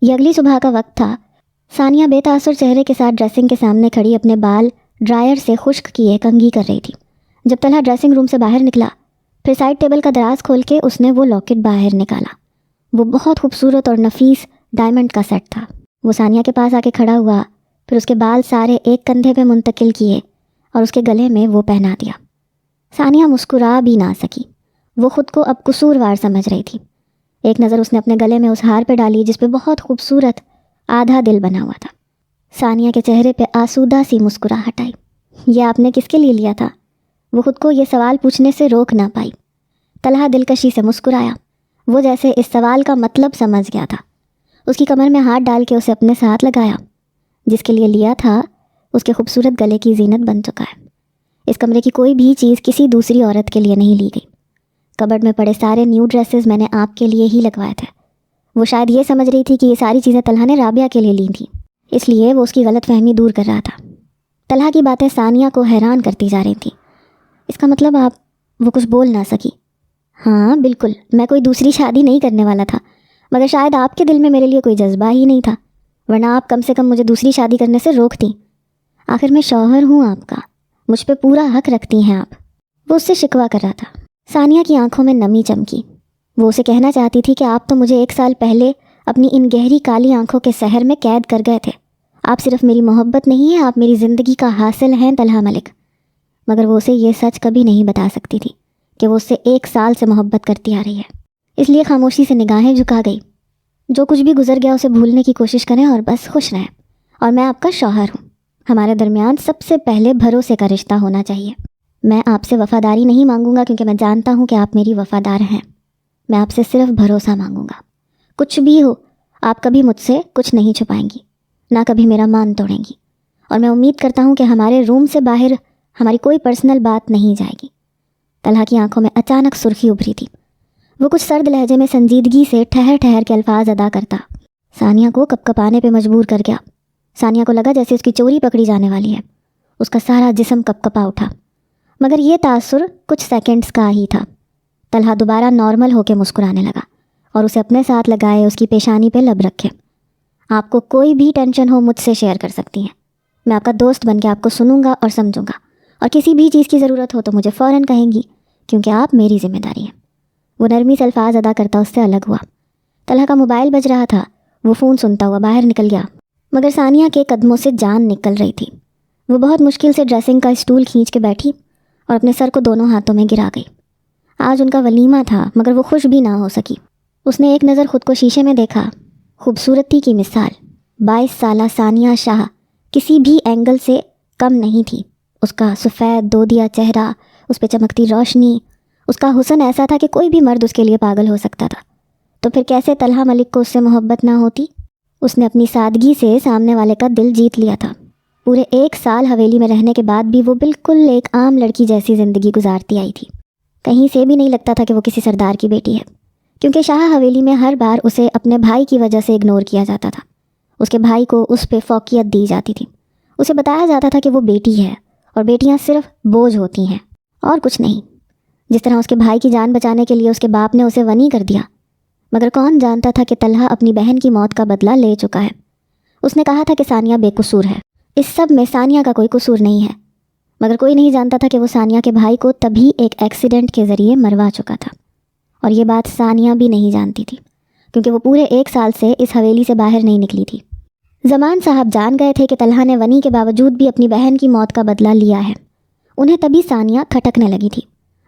یہ اگلی صبح کا وقت تھا۔ ثانیہ بے تاثر چہرے کے ساتھ ڈریسنگ کے سامنے کھڑی اپنے بال ڈرائر سے خشک کیے کنگھی کر رہی تھی۔ جب طلحہ ڈریسنگ روم سے باہر نکلا، پھر سائڈ ٹیبل کا دراز کھول کے اس نے وہ لاکٹ باہر نکالا۔ وہ بہت خوبصورت اور نفیس ڈائمنڈ کا سیٹ تھا۔ وہ ثانیہ کے پاس آ کے کھڑا ہوا، پھر اس کے بال سارے ایک کندھے پہ منتقل کیے اور اس کے گلے میں وہ پہنا دیا۔ ثانیہ مسکرا بھی نہ سکی، وہ خود کو اب قصوروار سمجھ رہی تھی۔ ایک نظر اس نے اپنے گلے میں اس ہار پہ ڈالی جس پہ بہت خوبصورت آدھا دل بنا ہوا تھا۔ ثانیہ کے چہرے پہ آسودہ سی مسکراہٹ آئی۔ یہ آپ نے کس کے لیے لیا تھا؟ وہ خود کو یہ سوال پوچھنے سے روک نہ پائی۔ طلحہ دلکشی سے مسکرایا، وہ جیسے اس سوال کا مطلب سمجھ گیا تھا۔ اس کی کمر میں ہاتھ ڈال کے اسے اپنے ساتھ لگایا۔ جس کے لیے لیا تھا اس کے خوبصورت گلے کی زینت بن چکا ہے۔ اس کمرے کی کوئی بھی چیز کسی دوسری عورت کے لیے نہیں لی گئی۔ کبرڈ میں پڑے سارے نیو ڈریسز میں نے آپ کے لیے ہی لگوائے تھے۔ وہ شاید یہ سمجھ رہی تھی کہ یہ ساری چیزیں طلحہ نے رابعہ کے لیے لی تھیں، اس لیے وہ اس کی غلط فہمی دور کر رہا تھا۔ طلحہ کی باتیں ثانیہ کو حیران کرتی جا رہی تھیں۔ اس کا مطلب آپ، وہ کچھ بول نہ سکی۔ ہاں بالکل، میں کوئی دوسری شادی نہیں کرنے والا تھا، مگر شاید آپ کے دل میں میرے لیے کوئی جذبہ ہی نہیں تھا، ورنہ آپ کم سے کم مجھے دوسری شادی کرنے سے روکتیں۔ آخر میں شوہر ہوں آپ کا، مجھ پہ پورا حق رکھتی ہیں آپ۔ وہ اس سے شکوہ کر رہا تھا۔ ثانیہ کی آنکھوں میں نمی چمکی۔ وہ اسے کہنا چاہتی تھی کہ آپ تو مجھے 1 سال پہلے اپنی ان گہری کالی آنکھوں کے سحر میں قید کر گئے تھے۔ آپ صرف میری محبت نہیں ہیں، آپ میری زندگی کا حاصل ہیں طلحہ ملک۔ مگر وہ اسے یہ سچ کبھی نہیں بتا سکتی تھی کہ وہ اس سے 1 سال سے محبت کرتی آ رہی ہے، اس لیے خاموشی سے نگاہیں جھکا گئی۔ جو کچھ بھی گزر گیا اسے بھولنے کی کوشش کریں اور بس خوش رہیں، اور میں آپ کا شوہر ہوں۔ ہمارے درمیان سب سے پہلے بھروسے کا رشتہ ہونا چاہیے۔ میں آپ سے وفاداری نہیں مانگوں گا کیونکہ میں جانتا ہوں کہ آپ میری وفادار ہیں۔ میں آپ سے صرف بھروسہ مانگوں گا۔ کچھ بھی ہو، آپ کبھی مجھ سے کچھ نہیں چھپائیں گی، نہ کبھی میرا مان توڑیں گی، اور میں امید کرتا ہوں کہ ہمارے روم سے باہر ہماری کوئی پرسنل بات نہیں جائے گی۔ طلحہ کی آنکھوں میں اچانک سرخی ابھری تھی۔ وہ کچھ سرد لہجے میں سنجیدگی سے ٹھہر ٹھہر کے الفاظ ادا کرتا۔ ثانیہ کو کپکپانے پہ مجبور کر گیا۔ ثانیہ کو لگا جیسے اس کی چوری پکڑی جانے والی ہے۔ اس کا سارا جسم کپکپا اٹھا، مگر یہ تاثر کچھ سیکنڈز کا ہی تھا۔ طلحہ دوبارہ نارمل ہو کے مسکرانے لگا اور اسے اپنے ساتھ لگائے اس کی پیشانی پہ لب رکھے۔ آپ کو کوئی بھی ٹینشن ہو مجھ سے شیئر کر سکتی ہیں، میں آپ کا دوست بن کے آپ کو سنوں گا اور سمجھوں گا، اور کسی بھی چیز کی ضرورت ہو تو مجھے فوراً کہیں گی، کیونکہ آپ میری ذمہ داری ہیں۔ وہ نرمی سے الفاظ ادا کرتا اس سے الگ ہوا۔ طلحہ کا موبائل بج رہا تھا، وہ فون سنتا ہوا باہر نکل گیا، مگر ثانیہ کے قدموں سے جان نکل رہی تھی۔ وہ بہت مشکل سے ڈریسنگ کا اسٹول کھینچ کے بیٹھی اور اپنے سر کو دونوں ہاتھوں میں گرا گئی۔ آج ان کا ولیمہ تھا، مگر وہ خوش بھی نہ ہو سکی۔ اس نے ایک نظر خود کو شیشے میں دیکھا۔ خوبصورتی کی مثال 22 سالہ ثانیہ شاہ کسی بھی اینگل سے کم نہیں تھی۔ اس کا سفید دودیا چہرہ، اس پہ چمکتی روشنی، اس کا حسن ایسا تھا کہ کوئی بھی مرد اس کے لیے پاگل ہو سکتا تھا۔ تو پھر کیسے طلحہ ملک کو اس سے محبت نہ ہوتی؟ اس نے اپنی سادگی سے سامنے والے کا دل جیت لیا تھا۔ پورے 1 سال حویلی میں رہنے کے بعد بھی وہ بالکل ایک عام لڑکی جیسی زندگی گزارتی آئی تھی۔ کہیں سے بھی نہیں لگتا تھا کہ وہ کسی سردار کی بیٹی ہے، کیونکہ شاہ حویلی میں ہر بار اسے اپنے بھائی کی وجہ سے اگنور کیا جاتا تھا۔ اس کے بھائی کو اس پہ فوقیت دی جاتی تھی۔ اسے بتایا جاتا تھا کہ وہ بیٹی ہے اور بیٹیاں صرف بوجھ ہوتی ہیں اور کچھ نہیں۔ جس طرح اس کے بھائی کی جان بچانے کے لیے اس کے باپ نے اسے ونی کر دیا، مگر کون جانتا تھا کہ طلحہ اپنی بہن کی موت کا بدلہ لے چکا ہے۔ اس نے کہا تھا کہ ثانیہ بے قصور ہے، اس سب میں ثانیہ کا کوئی قصور نہیں ہے، مگر کوئی نہیں جانتا تھا کہ وہ ثانیہ کے بھائی کو تبھی ایک ایکسیڈنٹ کے ذریعے مروا چکا تھا۔ اور یہ بات ثانیہ بھی نہیں جانتی تھی، کیونکہ وہ پورے 1 سال سے اس حویلی سے باہر نہیں نکلی تھی۔ زمان صاحب جان گئے تھے کہ طلحہ نے ونی کے باوجود بھی اپنی بہن کی موت کا بدلہ لیا ہے۔ انہیں تبھی ثانیہ کھٹکنے لگی تھی،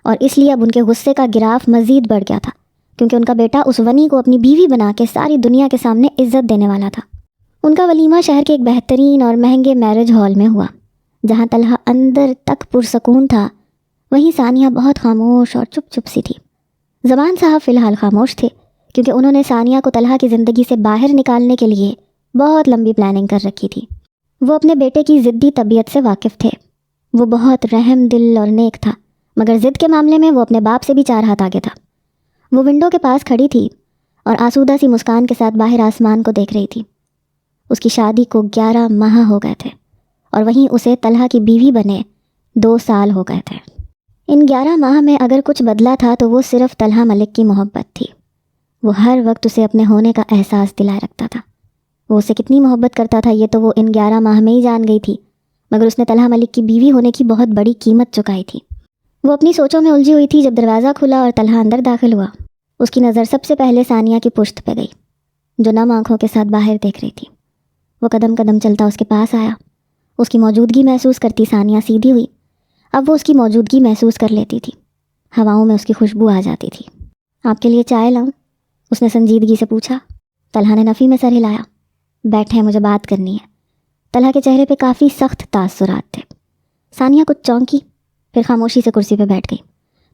اور اس لیے اب ان کے غصے کا گراف مزید بڑھ گیا تھا، کیونکہ ان کا بیٹا اس ونی کو اپنی بیوی بنا کے ساری دنیا کے سامنے عزت دینے والا تھا۔ ان کا ولیمہ شہر کے ایک بہترین اور مہنگے میرج ہال میں ہوا۔ جہاں طلحہ اندر تک پرسکون تھا، وہیں ثانیہ بہت خاموش اور چپ چپ سی تھی۔ زمان صاحب فی الحال خاموش تھے، کیونکہ انہوں نے ثانیہ کو طلحہ کی زندگی سے باہر نکالنے کے لیے بہت لمبی پلاننگ کر رکھی تھی۔ وہ اپنے بیٹے کی ضدی طبیعت سے واقف تھے۔ وہ بہت رحم دل اور نیک تھا، مگر ضد کے معاملے میں وہ اپنے باپ سے بھی 4 ہاتھ آگے تھا۔ وہ ونڈو کے پاس کھڑی تھی اور آسودہ سی مسکان کے ساتھ باہر آسمان کو دیکھ رہی تھی۔ اس کی شادی کو 11 ماہ ہو گئے تھے، اور وہیں اسے طلحہ کی بیوی بنے 2 سال ہو گئے تھے۔ ان 11 ماہ میں اگر کچھ بدلا تھا تو وہ صرف طلحہ ملک کی محبت تھی۔ وہ ہر وقت اسے اپنے ہونے کا احساس دلائے رکھتا تھا۔ وہ اسے کتنی محبت کرتا تھا یہ تو وہ ان 11 ماہ میں ہی جان گئی تھی، مگر اس نے طلحہ ملک کی بیوی ہونے کی بہت بڑی قیمت چکائی تھی۔ وہ اپنی سوچوں میں الجھی ہوئی تھی جب دروازہ کھلا اور طلحہ اندر داخل ہوا۔ اس کی نظر سب سے پہلے ثانیہ کی پشت پہ گئی، جو نم آنکھوں کے ساتھ باہر دیکھ رہی تھی۔ وہ قدم قدم چلتا اس کے پاس آیا۔ اس کی موجودگی محسوس کرتی ثانیہ سیدھی ہوئی۔ اب وہ اس کی موجودگی محسوس کر لیتی تھی، ہواؤں میں اس کی خوشبو آ جاتی تھی۔ آپ کے لیے چائے لاؤں؟ اس نے سنجیدگی سے پوچھا۔ طلحہ نے نفی میں سر ہلایا۔ بیٹھے، مجھے بات کرنی ہے۔ طلحہ کے چہرے پہ کافی سخت تاثرات تھے۔ ثانیہ کچھ چونکی، پھر خاموشی سے کرسی پہ بیٹھ گئی۔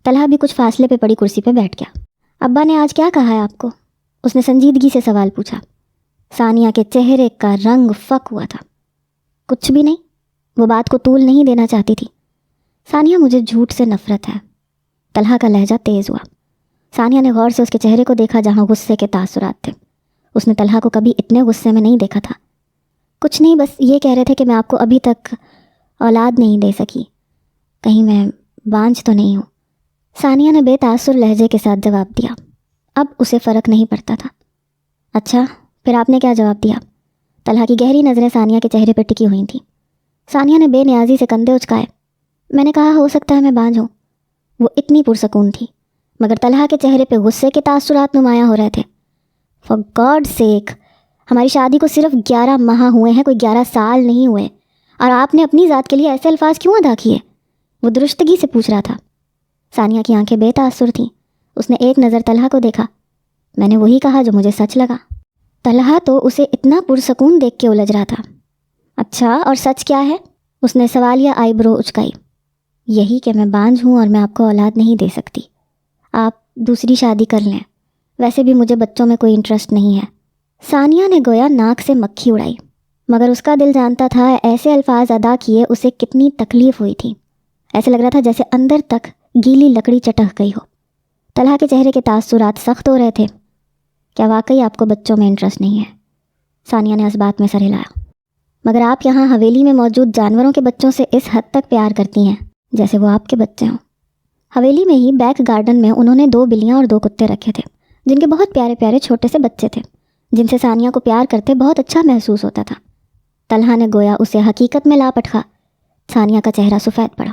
طلحہ بھی کچھ فاصلے پہ پڑی کرسی پہ بیٹھ گیا۔ ابا نے آج کیا کہا ہے آپ کو؟ اس نے سنجیدگی سے سوال پوچھا۔ ثانیہ کے چہرے کا رنگ فک ہوا تھا۔ کچھ بھی نہیں، وہ بات کو طول نہیں دینا چاہتی تھی۔ ثانیہ، مجھے جھوٹ سے نفرت ہے۔ طلحہ کا لہجہ تیز ہوا۔ ثانیہ نے غور سے اس کے چہرے کو دیکھا جہاں غصے کے تاثرات تھے۔ اس نے طلحہ کو کبھی اتنے غصے میں نہیں دیکھا تھا۔ کچھ نہیں، بس یہ کہہ رہے تھے کہ میں آپ کو ابھی تک اولاد نہیں دے سکی، کہیں میں بانجھ تو نہیں ہوں۔ ثانیہ نے بے تاثر لہجے کے ساتھ جواب دیا۔ اب اسے فرق نہیں پڑتا تھا۔ اچھا، پھر آپ نے کیا جواب دیا؟ طلحہ کی گہری نظریں ثانیہ کے چہرے پر ٹکی ہوئی تھیں۔ ثانیہ نے بے نیازی سے کندھے اچکائے۔ میں نے کہا ہو سکتا ہے میں بانجھ ہوں۔ وہ اتنی پرسکون تھی، مگر طلحہ کے چہرے پہ غصے کے تاثرات نمایاں ہو رہے تھے۔ فار گاڈ سیک، ہماری شادی کو صرف 11 ماہ ہوئے ہیں، کوئی 11 سال نہیں ہوئے، اور آپ نے اپنی ذات کے لیے ایسے الفاظ کیوں ادا کیے؟ وہ درستگی سے پوچھ رہا تھا۔ ثانیہ کی آنکھیں بے تاثر تھیں۔ اس نے ایک نظر طلحہ کو دیکھا۔ میں نے وہی کہا جو مجھے سچ لگا۔ طلحہ تو اسے اتنا پرسکون دیکھ کے الجھ رہا تھا۔ اچھا، اور سچ کیا ہے؟ اس نے سوالیہ آئی برو اچکائی۔ یہی کہ میں بانجھ ہوں اور میں آپ کو اولاد نہیں دے سکتی۔ آپ دوسری شادی کر لیں، ویسے بھی مجھے بچوں میں کوئی انٹرسٹ نہیں ہے۔ ثانیہ نے گویا ناک سے مکھی اڑائی، مگر اس کا دل جانتا تھا ایسے الفاظ ادا کیے اسے کتنی تکلیف ہوئی تھی۔ ایسے لگ رہا تھا جیسے اندر تک گیلی لکڑی چٹک گئی ہو۔ طلحہ کے چہرے کے تاثرات سخت ہو رہے تھے۔ کیا واقعی آپ کو بچوں میں انٹرسٹ نہیں ہے؟ ثانیہ نے اس بات میں سر ہلایا۔ مگر آپ یہاں حویلی میں موجود جانوروں کے بچوں سے اس حد تک پیار کرتی ہیں جیسے وہ آپ کے بچے ہوں۔ حویلی میں ہی بیک گارڈن میں انہوں نے 2 بلیاں اور 2 کتے رکھے تھے جن کے بہت پیارے پیارے چھوٹے سے بچے تھے جن سے ثانیہ کو پیار کرتے بہت اچھا محسوس ہوتا تھا۔ طلحہ نے گویا اسے حقیقت میں لا پٹخا۔ ثانیہ کا چہرہ سفید پڑا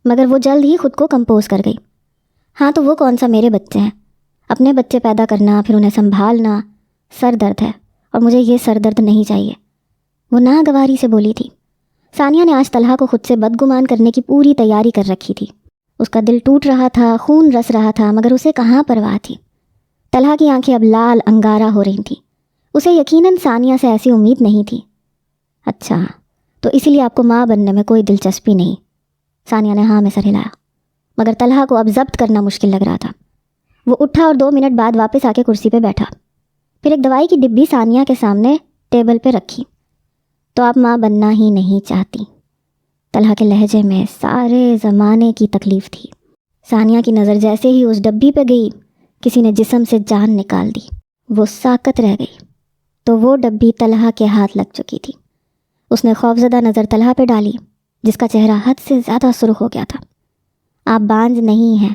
مگر وہ جلد ہی خود کو کمپوز کر گئی۔ ہاں تو وہ کون سا میرے بچے ہیں؟ اپنے بچے پیدا کرنا پھر انہیں سنبھالنا سر درد ہے اور مجھے یہ سر درد نہیں چاہیے، وہ ناگواری سے بولی تھی۔ ثانیہ نے آج طلحہ کو خود سے بدگمان کرنے کی پوری تیاری کر رکھی تھی۔ اس کا دل ٹوٹ رہا تھا، خون رس رہا تھا، مگر اسے کہاں پرواہ تھی۔ طلحہ کی آنکھیں اب لال انگارہ ہو رہی تھیں۔ اسے یقیناً ثانیہ سے ایسی امید نہیں تھی۔ اچھا تو اسی لیے آپ کو ماں بننے میں کوئی دلچسپی نہیں؟ ثانیہ نے ہاں میں سر ہلایا، مگر طلحہ کو اب ضبط کرنا مشکل لگ رہا تھا۔ وہ اٹھا اور 2 منٹ بعد واپس آ کے کرسی پہ بیٹھا، پھر ایک دوائی کی ڈبی ثانیہ کے سامنے ٹیبل پہ رکھی۔ تو آپ ماں بننا ہی نہیں چاہتی؟ طلحہ کے لہجے میں سارے زمانے کی تکلیف تھی۔ ثانیہ کی نظر جیسے ہی اس ڈبی پہ گئی کسی نے جسم سے جان نکال دی۔ وہ ساکت رہ گئی تو وہ ڈبی طلحہ کے ہاتھ لگ چکی تھی۔ اس نے خوفزدہ نظر طلحہ پہ ڈالی جس کا چہرہ حد سے زیادہ سرخ ہو گیا تھا۔ آپ بانجھ نہیں ہیں،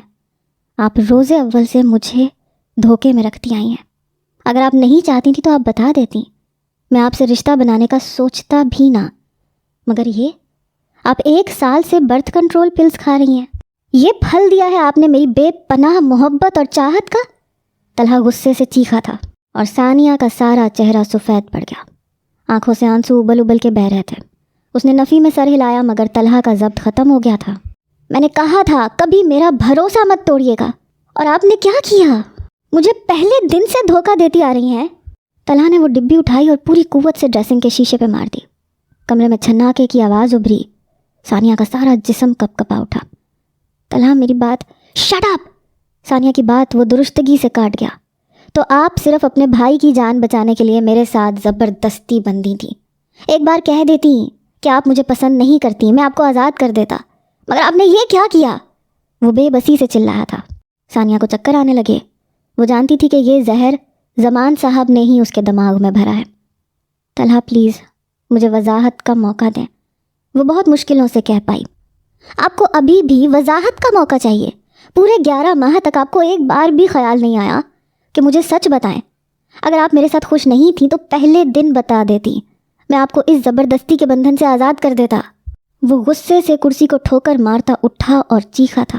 آپ روز اول سے مجھے دھوکے میں رکھتی آئی ہیں۔ اگر آپ نہیں چاہتی تھی تو آپ بتا دیتی، میں آپ سے رشتہ بنانے کا سوچتا بھی نہ۔ مگر یہ آپ 1 سال سے برتھ کنٹرول پلز کھا رہی ہیں، یہ پھل دیا ہے آپ نے میری بے پناہ محبت اور چاہت کا۔ طلحہ غصے سے چیخا تھا اور ثانیہ کا سارا چہرہ سفید پڑ گیا۔ آنکھوں سے آنسو ابل ابل کے بہہ رہے تھے۔ اس نے نفی میں سر ہلایا مگر طلحہ کا ضبط ختم ہو گیا تھا۔ میں نے کہا تھا کبھی میرا بھروسہ مت توڑیے گا، اور آپ نے کیا کیا؟ مجھے پہلے دن سے دھوکہ دیتی آ رہی ہیں۔ طلحہ نے وہ ڈبی اٹھائی اور پوری قوت سے ڈریسنگ کے شیشے پہ مار دی۔ کمرے میں چھناکے کی آواز ابھری۔ ثانیہ کا سارا جسم کپ کپا اٹھا۔ طلحہ میری بات شٹ اپ! ثانیہ کی بات وہ درستگی سے کاٹ گیا۔ تو آپ صرف اپنے بھائی کی جان بچانے کے لیے میرے ساتھ زبردستی بندھی تھی۔ ایک بار کہہ دیتی کہ آپ مجھے پسند نہیں کرتی، میں آپ کو آزاد کر دیتا، مگر آپ نے یہ کیا کیا؟ وہ بے بسی سے چلایا تھا۔ ثانیہ کو چکر آنے لگے۔ وہ جانتی تھی کہ یہ زہر زمان صاحب نے ہی اس کے دماغ میں بھرا ہے۔ طلحہ پلیز مجھے وضاحت کا موقع دیں، وہ بہت مشکلوں سے کہہ پائی۔ آپ کو ابھی بھی وضاحت کا موقع چاہیے؟ پورے 11 ماہ تک آپ کو ایک بار بھی خیال نہیں آیا کہ مجھے سچ بتائیں؟ اگر آپ میرے ساتھ خوش نہیں تھیں تو پہلے دن بتا دیتی، میں آپ کو اس زبردستی کے بندھن سے آزاد کر دیتا۔ وہ غصے سے کرسی کو ٹھوکر مارتا اٹھا اور چیخا تھا۔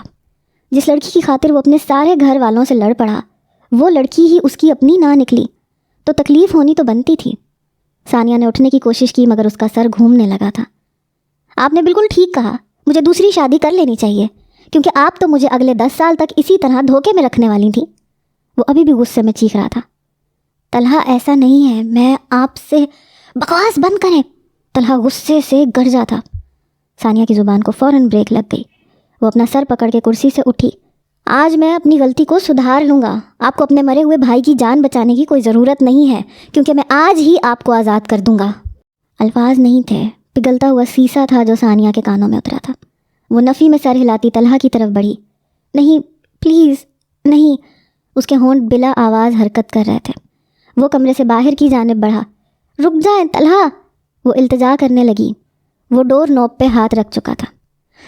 جس لڑکی کی خاطر وہ اپنے سارے گھر والوں سے لڑ پڑا، وہ لڑکی ہی اس کی اپنی نہ نکلی تو تکلیف ہونی تو بنتی تھی۔ ثانیہ نے اٹھنے کی کوشش کی مگر اس کا سر گھومنے لگا تھا۔ آپ نے بالکل ٹھیک کہا، مجھے دوسری شادی کر لینی چاہیے، کیونکہ آپ تو مجھے اگلے 10 سال تک اسی طرح دھوکے میں رکھنے والی تھیں۔ وہ ابھی بھی غصے میں چیخ رہا تھا۔ طلحہ ایسا نہیں ہے، میں آپ سے… بکواس بند کریں! طلحہ غصے سے گرجا تھا۔ ثانیہ کی زبان کو فوراً بریک لگ گئی۔ وہ اپنا سر پکڑ کے کرسی سے اٹھی۔ آج میں اپنی غلطی کو سدھار لوں گا۔ آپ کو اپنے مرے ہوئے بھائی کی جان بچانے کی کوئی ضرورت نہیں ہے، کیونکہ میں آج ہی آپ کو آزاد کر دوں گا۔ الفاظ نہیں تھے، پگھلتا ہوا سیسا تھا جو ثانیہ کے کانوں میں اترا تھا۔ وہ نفی میں سر ہلاتی طلحہ کی طرف بڑھی۔ نہیں پلیز نہیں! اس کے ہونٹ بلا آواز حرکت کر رہے تھے۔ وہ کمرے سے باہر کی جانب بڑھا۔ رک جائیں طلحہ! وہ التجا کرنے لگی۔ وہ ڈور نوب پہ ہاتھ رکھ چکا تھا۔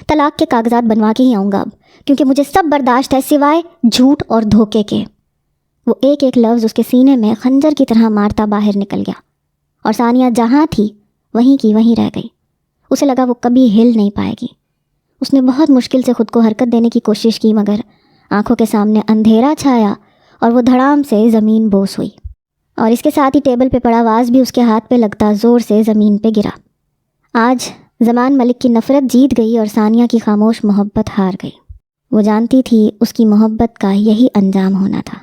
طلاق کے کاغذات بنوا کے ہی آؤں گا اب، کیونکہ مجھے سب برداشت ہے سوائے جھوٹ اور دھوکے کے۔ وہ ایک ایک لفظ اس کے سینے میں خنجر کی طرح مارتا باہر نکل گیا، اور ثانیہ جہاں تھی وہیں کی وہیں رہ گئی۔ اسے لگا وہ کبھی ہل نہیں پائے گی۔ اس نے بہت مشکل سے خود کو حرکت دینے کی کوشش کی مگر آنکھوں کے سامنے اندھیرا چھایا اور وہ دھڑام سے زمین بوس ہوئی، اور اس کے ساتھ ہی ٹیبل پہ پڑا واز بھی اس کے ہاتھ پہ لگتا زور سے زمین پہ گرا۔ آج زمان ملک کی نفرت جیت گئی اور ثانیہ کی خاموش محبت ہار گئی۔ وہ جانتی تھی اس کی محبت کا یہی انجام ہونا تھا۔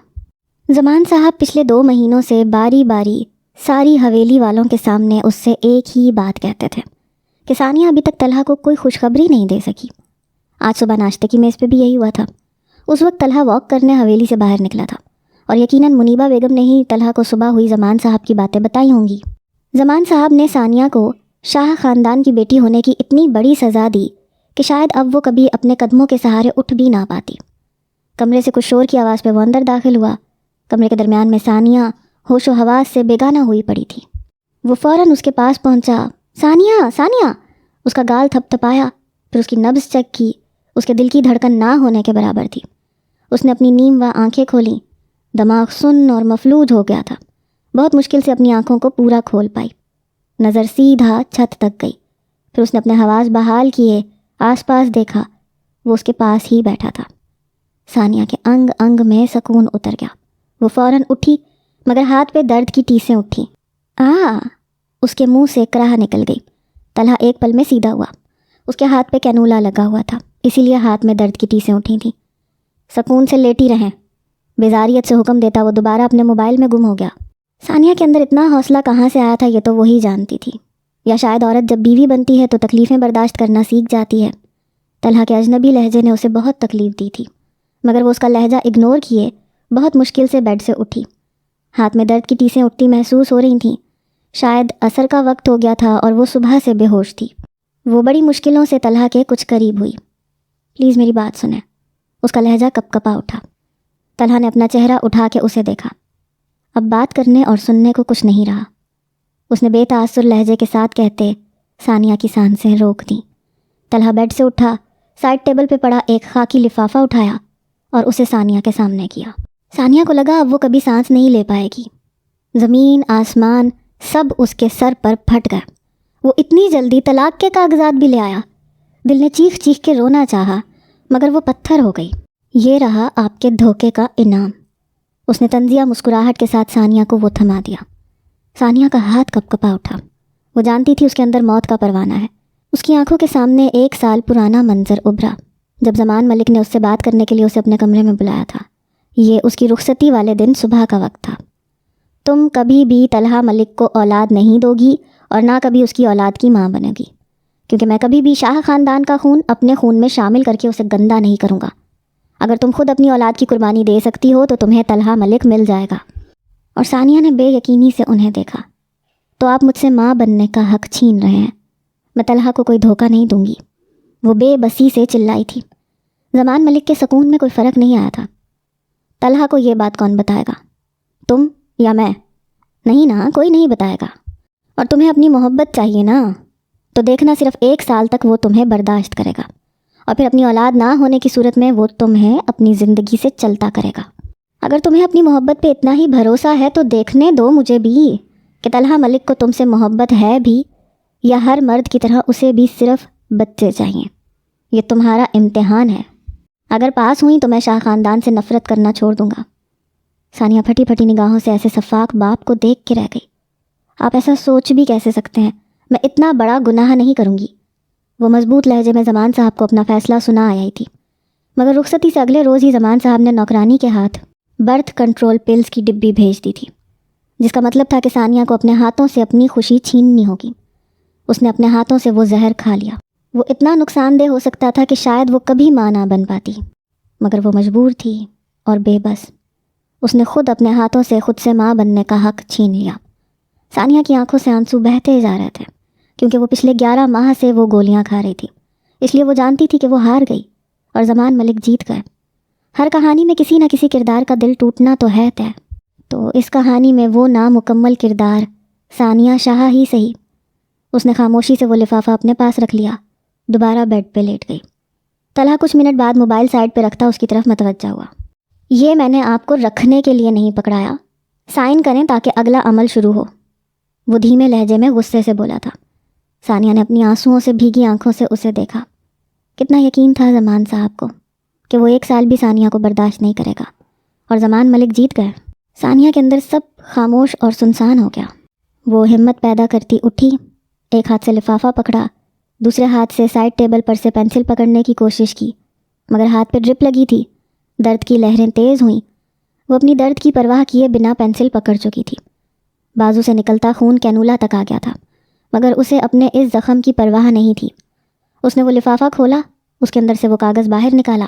زمان صاحب پچھلے 2 مہینوں سے باری باری ساری حویلی والوں کے سامنے اس سے ایک ہی بات کہتے تھے کہ ثانیہ ابھی تک طلحہ کو کوئی خوشخبری نہیں دے سکی۔ آج صبح ناشتے کی میز پہ بھی یہی ہوا تھا۔ اس وقت طلحہ واک کرنے حویلی سے باہر نکلا تھا، اور یقیناً منیبہ بیگم نے ہی طلحہ کو صبح ہوئی زمان صاحب کی باتیں بتائی ہوں گی۔ زمان صاحب نے ثانیہ کو شاہ خاندان کی بیٹی ہونے کی اتنی بڑی سزا دی کہ شاید اب وہ کبھی اپنے قدموں کے سہارے اٹھ بھی نہ پاتی۔ کمرے سے کچھ شور کی آواز پہ وہ اندر داخل ہوا۔ کمرے کے درمیان میں ثانیہ ہوش و حواس سے بیگانہ ہوئی پڑی تھی۔ وہ فوراً اس کے پاس پہنچا۔ ثانیہ ثانیہ، اس کا گال تھپ تھپایا، پھر اس کی نبض چیک کی۔ اس کے دل کی دھڑکن نہ ہونے کے برابر تھی۔ اس نے اپنی نیم و آنکھیں کھولیں۔ دماغ سن اور مفلوج ہو گیا تھا۔ بہت مشکل سے اپنی آنکھوں کو پورا کھول پائی۔ نظر سیدھا چھت تک گئی۔ پھر اس نے اپنے حواس بحال کیے، آس پاس دیکھا۔ وہ اس کے پاس ہی بیٹھا تھا۔ ثانیہ کے انگ انگ میں سکون اتر گیا۔ وہ فوراً اٹھی، مگر ہاتھ پہ درد کی ٹیسیں اٹھیں۔ اس کے منہ سے کراہ نکل گئی۔ طلحہ ایک پل میں سیدھا ہوا۔ اس کے ہاتھ پہ کینولا لگا ہوا تھا، اسی لیے ہاتھ میں درد کی ٹیسیں اٹھی تھیں۔ سکون سے لیٹی رہیں، بیزاریت سے حکم دیتا وہ دوبارہ اپنے موبائل میں گم ہو گیا۔ ثانیہ کے اندر اتنا حوصلہ کہاں سے آیا تھا یہ تو وہی جانتی تھی، یا شاید عورت جب بیوی بنتی ہے تو تکلیفیں برداشت کرنا سیکھ جاتی ہے۔ طلحہ کے اجنبی لہجے نے اسے بہت تکلیف دی تھی، مگر وہ اس کا لہجہ اگنور کیے بہت مشکل سے بیڈ سے اٹھی۔ ہاتھ میں درد کی ٹیسیں اٹھتی محسوس ہو رہی تھیں۔ شاید عصر کا وقت ہو گیا تھا اور وہ صبح سے بے ہوش تھی۔ وہ بڑی مشکلوں سے طلحہ کے کچھ قریب ہوئی۔ پلیز میری بات سنیں۔ اس کا لہجہ کپ کپا اٹھا۔ طلحہ نے اپنا چہرہ اٹھا کے اسے دیکھا۔ اب بات کرنے اور سننے کو کچھ نہیں رہا۔ اس نے بے تاثر لہجے کے ساتھ کہتے ثانیہ کی سانسیں روک دیں۔ طلحہ بیڈ سے اٹھا، سائڈ ٹیبل پہ پڑا ایک خاکی لفافہ اٹھایا اور اسے ثانیہ کے سامنے کیا۔ ثانیہ کو لگا اب وہ کبھی سانس نہیں لے پائے گی۔ زمین آسمان سب اس کے سر پر پھٹ گئے۔ وہ اتنی جلدی طلاق کے کاغذات بھی لے آیا۔ دل نے چیخ چیخ کے رونا چاہا، مگر وہ پتھر ہو گئی۔ یہ رہا آپ کے دھوکے کا انعام۔ اس نے طنزیہ مسکراہٹ کے ساتھ ثانیہ کو وہ تھما دیا۔ ثانیہ کا ہاتھ کپ کپا اٹھا۔ وہ جانتی تھی اس کے اندر موت کا پروانہ ہے۔ اس کی آنکھوں کے سامنے 1 سال پرانا منظر ابھرا، جب زمان ملک نے اس سے بات کرنے کے لیے اسے اپنے کمرے میں بلایا تھا۔ یہ اس کی رخصتی والے دن صبح کا وقت تھا۔ تم کبھی بھی طلحہ ملک کو اولاد نہیں دو گی اور نہ کبھی اس کی اولاد کی ماں بنے گی، کیونکہ میں کبھی بھی شاہ خاندان کا خون اپنے خون میں شامل کر کے اسے گندا نہیں کروں گا۔ اگر تم خود اپنی اولاد کی قربانی دے سکتی ہو تو تمہیں طلحہ ملک مل جائے گا۔ اور ثانیہ نے بے یقینی سے انہیں دیکھا۔ تو آپ مجھ سے ماں بننے کا حق چھین رہے ہیں۔ میں طلحہ کو کوئی دھوکہ نہیں دوں گی۔ وہ بے بسی سے چلائی تھی۔ زمان ملک کے سکون میں کوئی فرق نہیں آیا تھا۔ طلحہ کو یہ بات کون بتائے گا؟ تم یا میں؟ نہیں نا، کوئی نہیں بتائے گا۔ اور تمہیں اپنی محبت چاہیے نا، تو دیکھنا صرف 1 سال تک وہ تمہیں برداشت کرے گا، اور پھر اپنی اولاد نہ ہونے کی صورت میں وہ تمہیں اپنی زندگی سے چلتا کرے گا۔ اگر تمہیں اپنی محبت پہ اتنا ہی بھروسہ ہے تو دیکھنے دو مجھے بھی کہ طلحہ ملک کو تم سے محبت ہے بھی، یا ہر مرد کی طرح اسے بھی صرف بچے چاہیے۔ یہ تمہارا امتحان ہے۔ اگر پاس ہوئی تو میں شاہ خاندان سے نفرت کرنا چھوڑ دوں گا۔ ثانیہ پھٹی پھٹی نگاہوں سے ایسے شفاق باپ کو دیکھ کے رہ گئی۔ آپ ایسا سوچ بھی کیسے سکتے ہیں؟ میں اتنا بڑا گناہ نہیں کروں گی۔ وہ مضبوط لہجے میں زمان صاحب کو اپنا فیصلہ سنا آئی تھی، مگر رخصتی سے اگلے روز ہی زمان صاحب نے نوکرانی کے ہاتھ برتھ کنٹرول پلز کی ڈبی بھیج دی تھی، جس کا مطلب تھا کہ ثانیہ کو اپنے ہاتھوں سے اپنی خوشی چھیننی ہوگی۔ اس نے اپنے ہاتھوں سے وہ زہر کھا لیا۔ وہ اتنا نقصان دہ ہو سکتا تھا کہ شاید وہ کبھی ماں نہ بن پاتی، مگر وہ مجبور تھی اور بے بس۔ اس نے خود اپنے ہاتھوں سے خود سے ماں بننے کا حق چھین لیا۔ ثانیہ کی آنکھوں سے آنسو بہتے جا رہے تھے، کیونکہ وہ پچھلے 11 ماہ سے وہ گولیاں کھا رہی تھی، اس لیے وہ جانتی تھی کہ وہ ہار گئی اور زمان ملک جیت گئے۔ ہر کہانی میں کسی نہ کسی کردار کا دل ٹوٹنا تو ہے طے، تو اس کہانی میں وہ نامکمل کردار ثانیہ شاہ ہی سہی۔ اس نے خاموشی سے وہ لفافہ اپنے پاس رکھ لیا، دوبارہ بیڈ پہ لیٹ گئی۔ طلحہ کچھ منٹ بعد موبائل سائڈ پہ رکھتا اس کی طرف متوجہ ہوا۔ یہ میں نے آپ کو رکھنے کے لیے نہیں پکڑایا، سائن کریں تاکہ اگلا عمل شروع ہو، وہ دھیمے لہجے میں غصے سے بولا تھا۔ ثانیہ نے اپنی آنسوؤں سے بھیگی آنکھوں سے اسے دیکھا۔ کتنا یقین تھا زمان صاحب کو کہ وہ 1 سال بھی ثانیہ کو برداشت نہیں کرے گا، اور زمان ملک جیت گئے۔ ثانیہ کے اندر سب خاموش اور سنسان ہو گیا۔ وہ ہمت پیدا کرتی اٹھی، ایک ہاتھ سے لفافہ پکڑا، دوسرے ہاتھ سے سائڈ ٹیبل پر سے پینسل پکڑنے کی کوشش کی، مگر ہاتھ پہ ڈرپ لگی تھی۔ درد کی لہریں تیز ہوئیں۔ وہ اپنی درد کی پرواہ کیے بنا پینسل پکڑ چکی تھی۔ بازو سے نکلتا خون کینولا تک آ گیا تھا، مگر اسے اپنے اس زخم کی پرواہ نہیں تھی۔ اس نے وہ لفافہ کھولا، اس کے اندر سے وہ کاغذ باہر نکالا،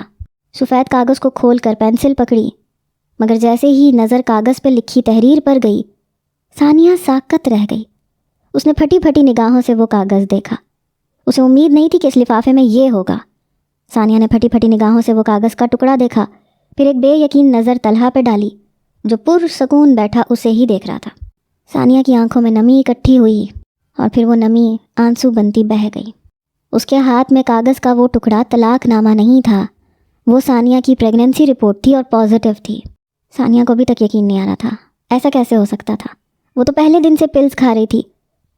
سفید کاغذ کو کھول کر پینسل پکڑی، مگر جیسے ہی نظر کاغذ پہ لکھی تحریر پر گئی، ثانیہ ساکت رہ گئی۔ اس نے پھٹی پھٹی نگاہوں سے وہ کاغذ دیکھا۔ اسے امید نہیں تھی کہ اس لفافے میں یہ ہوگا۔ ثانیہ نے پھٹی پھٹی نگاہوں سے وہ کاغذ کا ٹکڑا دیکھا، پھر ایک بے یقین نظر طلحہ پہ ڈالی جو پرسکون بیٹھا اسے ہی دیکھ رہا تھا۔ ثانیہ کی آنکھوں میں نمی اکٹھی ہوئی اور پھر وہ نمی آنسو بنتی بہہ گئی۔ اس کے ہاتھ میں کاغذ کا وہ ٹکڑا طلاق نامہ نہیں تھا، وہ ثانیہ کی پریگننسی رپورٹ تھی اور پازیٹیو تھی۔ ثانیہ کو ابھی تک یقین نہیں آ رہا تھا، ایسا کیسے ہو سکتا تھا؟ وہ تو پہلے دن سے پلز کھا رہی تھی،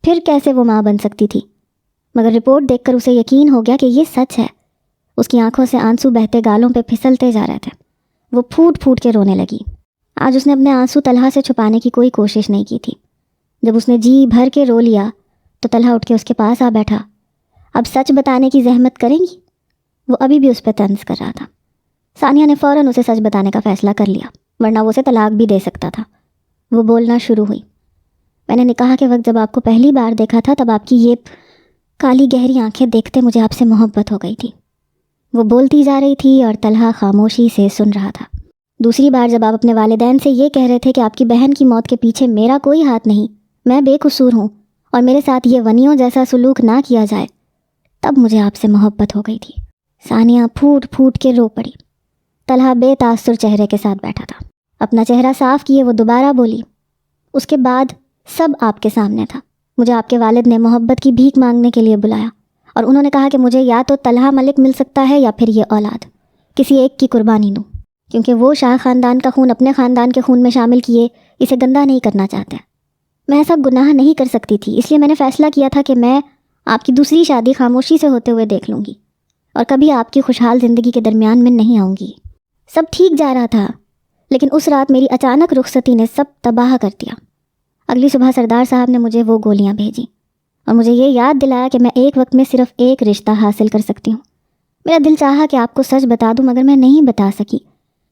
پھر کیسے وہ ماں بن سکتی تھی؟ مگر رپورٹ دیکھ کر اسے یقین ہو گیا کہ یہ سچ ہے۔ اس کی آنکھوں سے آنسو بہتے گالوں پہ پھسلتے جا رہے تھے۔ وہ پھوٹ پھوٹ کے رونے لگی۔ آج اس نے اپنے آنسو طلحہ سے چھپانے کی کوئی کوشش نہیں کی تھی۔ جب اس نے جی بھر کے رو لیا تو طلحہ اٹھ کے اس کے پاس آ بیٹھا۔ اب سچ بتانے کی زحمت کریں گی؟ وہ ابھی بھی اس پہ طنز کر رہا تھا۔ ثانیہ نے فوراً اسے سچ بتانے کا فیصلہ کر لیا، ورنہ وہ اسے طلاق بھی دے سکتا تھا۔ وہ بولنا شروع ہوئی۔ میں نے نکاح کے وقت جب آپ کو پہلی بار دیکھا تھا تب آپ کی یہ کالی گہری آنکھیں دیکھتے مجھے آپ سے محبت ہو گئی تھی۔ وہ بولتی جا رہی تھی اور طلحہ خاموشی سے سن رہا تھا۔ دوسری بار جب آپ اپنے والدین سے یہ کہہ رہے تھے کہ آپ کی بہن کی موت کے پیچھے میرا کوئی ہاتھ نہیں، میں بے قصور ہوں اور میرے ساتھ یہ ونیوں جیسا سلوک نہ کیا جائے، تب مجھے آپ سے محبت ہو گئی تھی۔ ثانیہ پھوٹ پھوٹ کے رو پڑی۔ طلحہ بے تاثر چہرے کے ساتھ بیٹھا تھا۔ اپنا چہرہ صاف کیے وہ دوبارہ بولی، اس کے بعد سب آپ کے سامنے تھا۔ مجھے آپ کے والد نے محبت کی بھیک مانگنے کے لیے بلایا اور انہوں نے کہا کہ مجھے یا تو طلحہ ملک مل سکتا ہے یا پھر یہ اولاد، کسی ایک کی قربانی دوں، کیونکہ وہ شاہ خاندان کا خون اپنے خاندان کے خون میں شامل کیے اسے گندا نہیں کرنا چاہتے۔ میں ایسا گناہ نہیں کر سکتی تھی، اس لیے میں نے فیصلہ کیا تھا کہ میں آپ کی دوسری شادی خاموشی سے ہوتے ہوئے دیکھ لوں گی اور کبھی آپ کی خوشحال زندگی کے درمیان میں نہیں آؤں گی۔ سب ٹھیک جا رہا تھا، لیکن اس رات میری اچانک رخصتی نے سب تباہ کر دیا۔ اگلی صبح سردار صاحب نے مجھے وہ گولیاں بھیجی اور مجھے یہ یاد دلایا کہ میں ایک وقت میں صرف ایک رشتہ حاصل کر سکتی ہوں۔ میرا دل چاہا کہ آپ کو سچ بتا دوں مگر میں نہیں بتا سکی،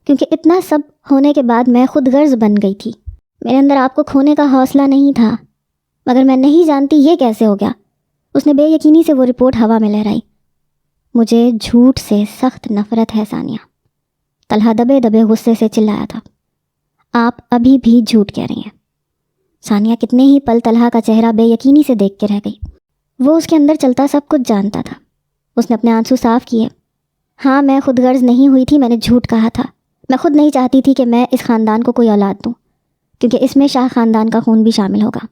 کیونکہ اتنا سب ہونے کے بعد میں خود غرض بن گئی تھی۔ میرے اندر آپ کو کھونے کا حوصلہ نہیں تھا، مگر میں نہیں جانتی یہ کیسے ہو گیا۔ اس نے بے یقینی سے وہ رپورٹ ہوا میں لہرائی۔ مجھے جھوٹ سے سخت نفرت ہے ثانیہ، طلحہ دبے دبے غصے سے چلایا تھا۔ آپ ابھی بھی جھوٹ کہہ رہی ہیں۔ ثانیہ کتنے ہی پل طلحہ کا چہرہ بے یقینی سے دیکھ کے رہ گئی۔ وہ اس کے اندر چلتا سب کچھ جانتا تھا۔ اس نے اپنے آنسو صاف کیے۔ ہاں، میں خود غرض نہیں ہوئی تھی، میں نے جھوٹ کہا تھا۔ میں خود نہیں چاہتی تھی کہ میں اس خاندان کو کوئی اولاد دوں، کیونکہ اس میں شاہ خاندان کا خون بھی شامل ہوگا۔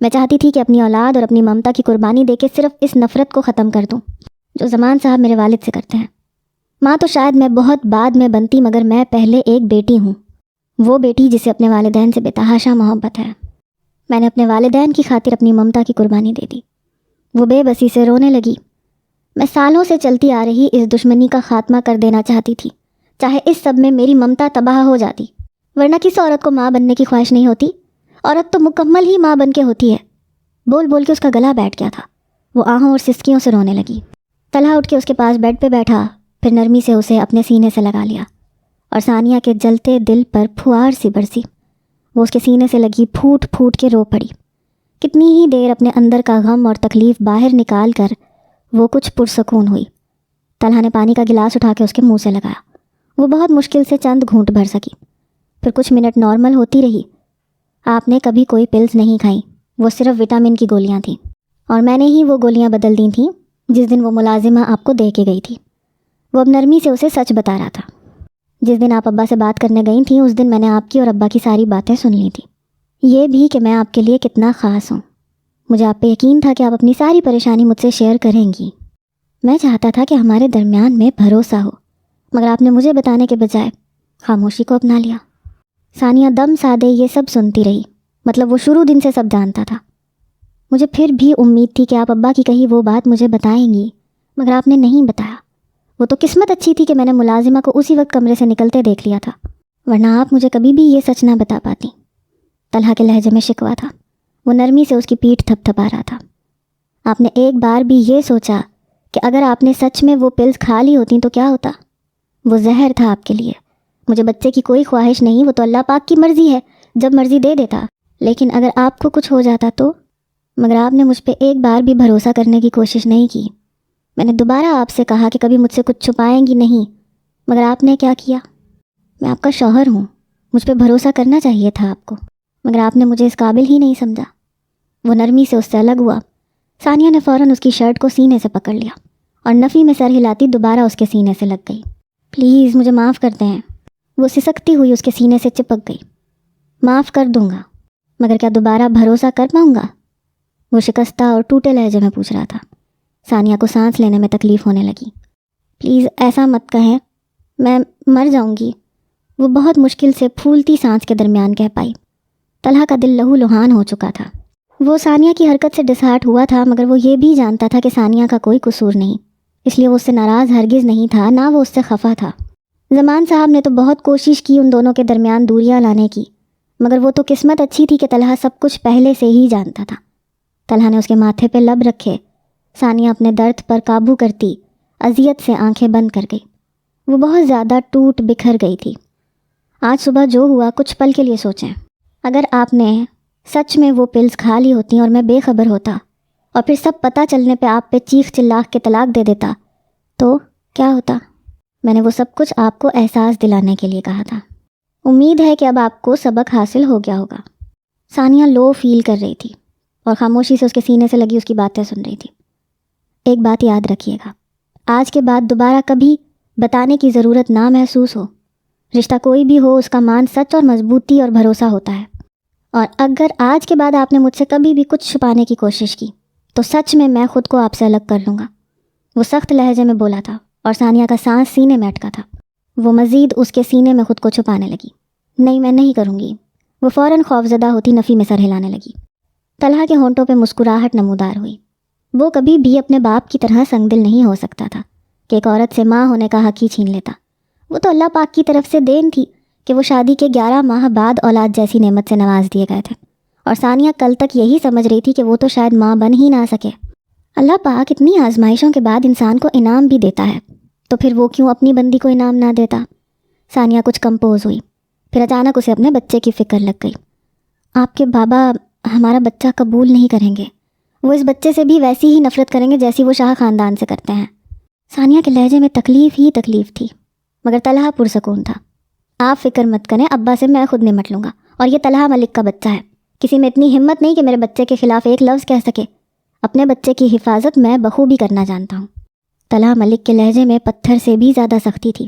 میں چاہتی تھی کہ اپنی اولاد اور اپنی ممتا کی قربانی دے کے صرف اس نفرت کو ختم کر دوں جو زمان صاحب میرے والد سے کرتے ہیں۔ ماں تو شاید میں بہت بعد میں بنتی، مگر میں پہلے ایک بیٹی ہوں، وہ بیٹی جسے اپنے والدین سے بے تحاشا محبت ہے۔ میں نے اپنے والدین کی خاطر اپنی ممتا کی قربانی دے دی۔ وہ بے بسی سے رونے لگی۔ میں سالوں سے چلتی آ رہی اس دشمنی کا خاتمہ کر دینا چاہتی تھی، چاہے اس سب میں میری ممتا تباہ ہو جاتی، ورنہ کس عورت کو ماں بننے کی خواہش نہیں ہوتی؟ عورت تو مکمل ہی ماں بن کے ہوتی ہے۔ بول بول کے اس کا گلا بیٹھ گیا تھا۔ وہ آہوں اور سسکیوں سے رونے لگی۔ طلحہ اٹھ کے اس کے پاس بیڈ پہ بیٹھا، پھر نرمی سے اسے اپنے سینے سے لگا لیا اور ثانیہ کے جلتے دل پر پھوار سی برسی۔ وہ اس کے سینے سے لگی پھوٹ پھوٹ کے رو پڑی۔ کتنی ہی دیر اپنے اندر کا غم اور تکلیف باہر نکال کر وہ کچھ پرسکون ہوئی۔ طلحہ نے پانی کا گلاس اٹھا کے اس کے منہ سے لگایا۔ وہ بہت مشکل سے چند گھونٹ بھر سکی، پھر کچھ منٹ نارمل ہوتی رہی۔ آپ نے کبھی کوئی پلز نہیں کھائیں، وہ صرف وٹامن کی گولیاں تھیں، اور میں نے ہی وہ گولیاں بدل دی تھیں جس دن وہ ملازمہ آپ کو دے کے گئی تھی۔ وہ اب نرمی سے اسے سچ بتا رہا تھا۔ جس دن آپ ابا سے بات کرنے گئی تھیں اس دن میں نے آپ کی اور ابا کی ساری باتیں سن لی تھیں، یہ بھی کہ میں آپ کے لیے کتنا خاص ہوں۔ مجھے آپ پہ یقین تھا کہ آپ اپنی ساری پریشانی مجھ سے شیئر کریں گی۔ میں چاہتا تھا کہ ہمارے درمیان میں بھروسہ ہو، مگر آپ نے مجھے بتانے کے بجائے خاموشی کو اپنا لیا۔ ثانیہ دم سادے یہ سب سنتی رہی، مطلب وہ شروع دن سے سب جانتا تھا۔ مجھے پھر بھی امید تھی کہ آپ ابا کی کہی وہ بات مجھے بتائیں گی، مگر آپ نے نہیں بتایا۔ وہ تو قسمت اچھی تھی کہ میں نے ملازمہ کو اسی وقت کمرے سے نکلتے دیکھ لیا تھا، ورنہ آپ مجھے کبھی بھی یہ سچ نہ بتا پاتی۔ طلحہ کے لہجے میں شکوہ تھا۔ وہ نرمی سے اس کی پیٹھ تھپ تھپا رہا تھا۔ آپ نے ایک بار بھی یہ سوچا کہ اگر آپ نے سچ میں وہ پلز کھا لی ہوتی تو کیا ہوتا؟ وہ زہر تھا آپ کے لیے۔ مجھے بچے کی کوئی خواہش نہیں، وہ تو اللہ پاک کی مرضی ہے، جب مرضی دے دیتا، لیکن اگر آپ کو کچھ ہو جاتا تو؟ مگر آپ نے مجھ پہ ایک بار بھی بھروسہ کرنے کی کوشش نہیں کی۔ میں نے دوبارہ آپ سے کہا کہ کبھی مجھ سے کچھ چھپائیں گی نہیں، مگر آپ نے کیا کیا؟ میں آپ کا شوہر ہوں، مجھ پہ بھروسہ کرنا چاہیے تھا آپ کو، مگر آپ نے مجھے اس قابل ہی نہیں سمجھا۔ وہ نرمی سے اس سے الگ ہوا۔ ثانیہ نے فوراً اس کی شرٹ کو سینے سے پکڑ لیا اور نفی میں سر ہلاتی دوبارہ اس کے سینے سے لگ گئی۔ پلیز مجھے معاف کر دیں۔ وہ سسکتی ہوئی اس کے سینے سے چپک گئی۔ معاف کر دوں گا، مگر کیا دوبارہ بھروسہ کر پاؤں گا؟ وہ شکستہ اور ٹوٹے لہجے میں پوچھ رہا تھا۔ ثانیہ کو سانس لینے میں تکلیف ہونے لگی۔ پلیز ایسا مت کہیں، میں مر جاؤں گی، وہ بہت مشکل سے پھولتی سانس کے درمیان کہہ پائی۔ طلحہ کا دل لہو لہان ہو چکا تھا۔ وہ ثانیہ کی حرکت سے ڈسہارٹ ہوا تھا، مگر وہ یہ بھی جانتا تھا کہ ثانیہ کا کوئی قصور نہیں، اس لیے وہ اس سے ناراض ہرگز نہیں تھا، نہ وہ اس سے خفا تھا۔ زمان صاحب نے تو بہت کوشش کی ان دونوں کے درمیان دوریاں لانے کی، مگر وہ تو قسمت اچھی تھی کہ طلحہ سب کچھ پہلے سے ہی جانتا تھا۔ طلحہ نے اس کے ماتھے پہ لب رکھے۔ ثانیہ اپنے درد پر قابو کرتی اذیت سے آنکھیں بند کر گئی۔ وہ بہت زیادہ ٹوٹ بکھر گئی تھی۔ آج صبح جو ہوا کچھ پل کے لیے سوچیں۔ اگر آپ نے سچ میں وہ پلز کھا لی ہوتی اور میں بے خبر ہوتا اور پھر سب پتہ چلنے پہ آپ پہ چیخ چلاخ کے طلاق دے دیتا تو کیا ہوتا؟ میں نے وہ سب کچھ آپ کو احساس دلانے کے لیے کہا تھا۔ امید ہے کہ اب آپ کو سبق حاصل ہو گیا ہوگا۔ ثانیہ لو فیل کر رہی تھی اور خاموشی سے اس کے سینے سے لگی اس کی باتیں سن رہی تھی۔ ایک بات یاد رکھیے گا، آج کے بعد دوبارہ کبھی بتانے کی ضرورت نہ محسوس ہو۔ رشتہ کوئی بھی ہو، اس کا مان سچ اور مضبوطی اور بھروسہ ہوتا ہے، اور اگر آج کے بعد آپ نے مجھ سے کبھی بھی کچھ چھپانے کی کوشش کی تو سچ میں خود کو آپ سے الگ کر لوں گا۔ وہ سخت لہجے میں بولا تھا اور ثانیہ کا سانس سینے میں اٹکا تھا۔ وہ مزید اس کے سینے میں خود کو چھپانے لگی۔ نہیں، میں نہیں کروں گی۔ وہ فوراً خوفزدہ ہوتی نفی میں سر ہلانے لگی۔ طلحہ کے ہونٹوں پہ مسکراہٹ نمودار ہوئی۔ وہ کبھی بھی اپنے باپ کی طرح سنگ دل نہیں ہو سکتا تھا کہ ایک عورت سے ماں ہونے کا حق ہی چھین لیتا۔ وہ تو اللہ پاک کی طرف سے دین تھی کہ وہ شادی کے 11 ماہ بعد اولاد جیسی نعمت سے نواز دیے گئے تھے، اور ثانیہ کل تک یہی سمجھ رہی تھی کہ وہ تو شاید ماں بن ہی نہ سکے۔ اللہ پاک اتنی آزمائشوں کے بعد انسان کو انعام بھی دیتا ہے، تو پھر وہ کیوں اپنی بندی کو انعام نہ دیتا؟ ثانیہ کچھ کمپوز ہوئی، پھر اچانک اسے اپنے بچے کی فکر لگ گئی۔ آپ کے بابا ہمارا بچہ قبول نہیں کریں گے، وہ اس بچے سے بھی ویسی ہی نفرت کریں گے جیسی وہ شاہ خاندان سے کرتے ہیں۔ ثانیہ کے لہجے میں تکلیف ہی تکلیف تھی، مگر طلحہ پرسکون تھا۔ آپ فکر مت کریں، ابا سے میں خود نمٹ لوں گا، اور یہ طلحہ ملک کا بچہ ہے، کسی میں اتنی ہمت نہیں کہ میرے بچے کے خلاف ایک لفظ کہہ سکے۔ اپنے بچے کی حفاظت میں بخوبی کرنا جانتا ہوں۔ طلحہ ملک کے لہجے میں پتھر سے بھی زیادہ سختی تھی۔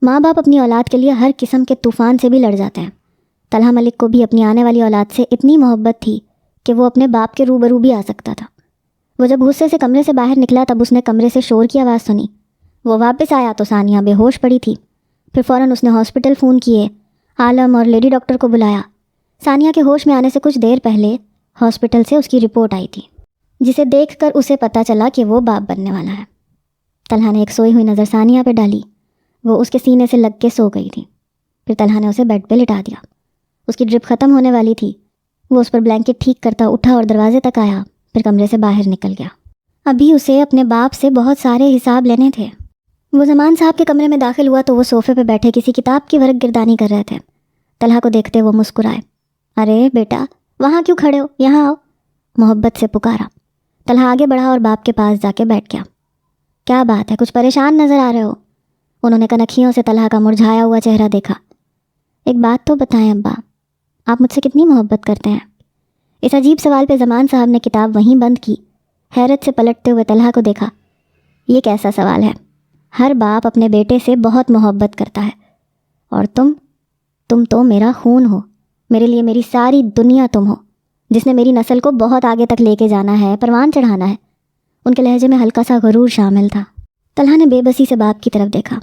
ماں باپ اپنی اولاد کے لیے ہر قسم کے طوفان سے بھی لڑ جاتے ہیں۔ طلحہ ملک کو بھی اپنی آنے والی اولاد سے اتنی محبت تھی کہ وہ اپنے باپ کے روبرو بھی آ سکتا تھا۔ وہ جب غصے سے کمرے سے باہر نکلا تب اس نے کمرے سے شور کی آواز سنی۔ وہ واپس آیا تو ثانیہ بے ہوش پڑی تھی۔ پھر فوراً اس نے ہاسپٹل فون کیے، عالم اور لیڈی ڈاکٹر کو بلایا۔ ثانیہ کے ہوش میں آنے سے کچھ دیر پہلے ہاسپٹل سے اس کی رپورٹ آئی تھی، جسے دیکھ کر اسے پتہ چلا کہ وہ باپ بننے والا ہے۔ طلحہ نے ایک سوئی ہوئی نظر ثانیہ پہ ڈالی۔ وہ اس کے سینے سے لگ کے سو گئی تھی۔ پھر طلحہ نے اسے بیڈ پہ لٹا دیا۔ اس کی ڈرپ ختم ہونے والی تھی۔ وہ اس پر بلینکٹ ٹھیک کرتا اٹھا اور دروازے تک آیا، پھر کمرے سے باہر نکل گیا۔ ابھی اسے اپنے باپ سے بہت سارے حساب لینے تھے۔ وہ زمان صاحب کے کمرے میں داخل ہوا تو وہ صوفے پہ بیٹھے کسی کتاب کی ورق گردانی کر رہے تھے۔ طلحہ کو دیکھتے وہ مسکرائے۔ ارے بیٹا، وہاں کیوں کھڑے ہو، یہاں آؤ، محبت سے پکارا۔ طلحہ آگے بڑھا اور باپ کے پاس جا کے بیٹھ گیا۔ کیا بات ہے، کچھ پریشان نظر آ رہے ہو؟ انہوں نے کنکھیوں سے طلحہ کا مرجھایا ہوا چہرہ دیکھا۔ ایک بات تو بتائیں ابا، آپ مجھ سے کتنی محبت کرتے ہیں؟ اس عجیب سوال پہ زمان صاحب نے کتاب وہیں بند کی، حیرت سے پلٹتے ہوئے طلحہ کو دیکھا۔ یہ کیسا سوال ہے؟ ہر باپ اپنے بیٹے سے بہت محبت کرتا ہے، اور تم تو میرا خون ہو، میرے لیے میری ساری دنیا تم ہو، جس نے میری نسل کو بہت آگے تک لے کے جانا ہے، پروان چڑھانا ہے۔ ان کے لہجے میں ہلکا سا غرور شامل تھا۔ طلحہ نے بے بسی سے باپ کی طرف دیکھا۔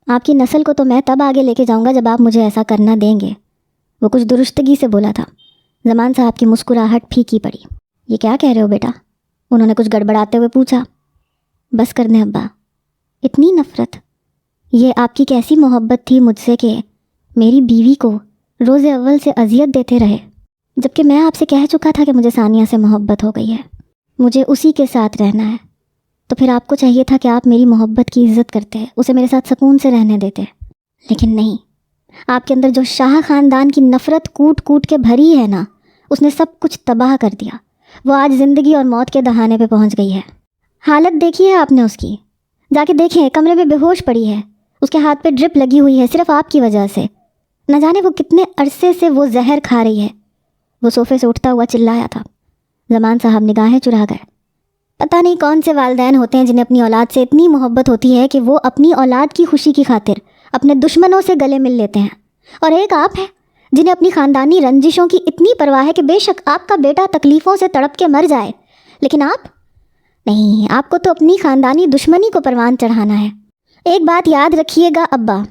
آپ کی نسل کو تو میں تب آگے لے کے جاؤں گا جب آپ مجھے ایسا کرنا دیں گے، وہ کچھ درستگی سے بولا تھا۔ زمان صاحب کی مسکراہٹ پھیکی پڑی۔ یہ کیا کہہ رہے ہو بیٹا؟ انہوں نے کچھ گڑبڑاتے ہوئے پوچھا۔ بس کر دیں ابا، اتنی نفرت، یہ آپ کی کیسی محبت تھی مجھ سے کہ میری بیوی کو روز اول سے اذیت دیتے رہے، جبکہ میں آپ سے کہہ چکا تھا کہ مجھے ثانیہ سے محبت ہو گئی ہے، مجھے اسی کے ساتھ رہنا ہے۔ تو پھر آپ کو چاہیے تھا کہ آپ میری محبت کی عزت کرتے، اسے میرے ساتھ سکون سے رہنے دیتے، لیکن نہیں۔ آپ کے اندر جو شاہ خاندان کی نفرت کوٹ کوٹ کے بھری ہے نا، اس نے سب کچھ تباہ کر دیا۔ وہ آج زندگی اور موت کے دہانے پہ پہنچ گئی ہے۔ حالت دیکھی ہے آپ نے اس کی؟ جا کے دیکھیں، کمرے میں بے ہوش پڑی ہے، اس کے ہاتھ پہ ڈرپ لگی ہوئی ہے صرف آپ کی وجہ سے۔ نہ جانے وہ کتنے عرصے سے وہ زہر کھا رہی ہے۔ وہ صوفے سے اٹھتا ہوا چلایا تھا۔ زمان صاحب نگاہیں چرا گئے۔ پتہ نہیں کون سے والدین ہوتے ہیں جنہیں اپنی اولاد سے اتنی محبت ہوتی ہے کہ وہ اپنی اولاد کی خوشی کی خاطر اپنے دشمنوں سے گلے مل لیتے ہیں، اور ایک آپ ہیں جنہیں اپنی خاندانی رنجشوں کی اتنی پرواہ ہے کہ بے شک آپ کا بیٹا تکلیفوں سے تڑپ کے مر جائے، لیکن آپ نہیں، آپ کو تو اپنی خاندانی دشمنی کو پروان چڑھانا ہے۔ ایک بات یاد رکھیے گا ابا،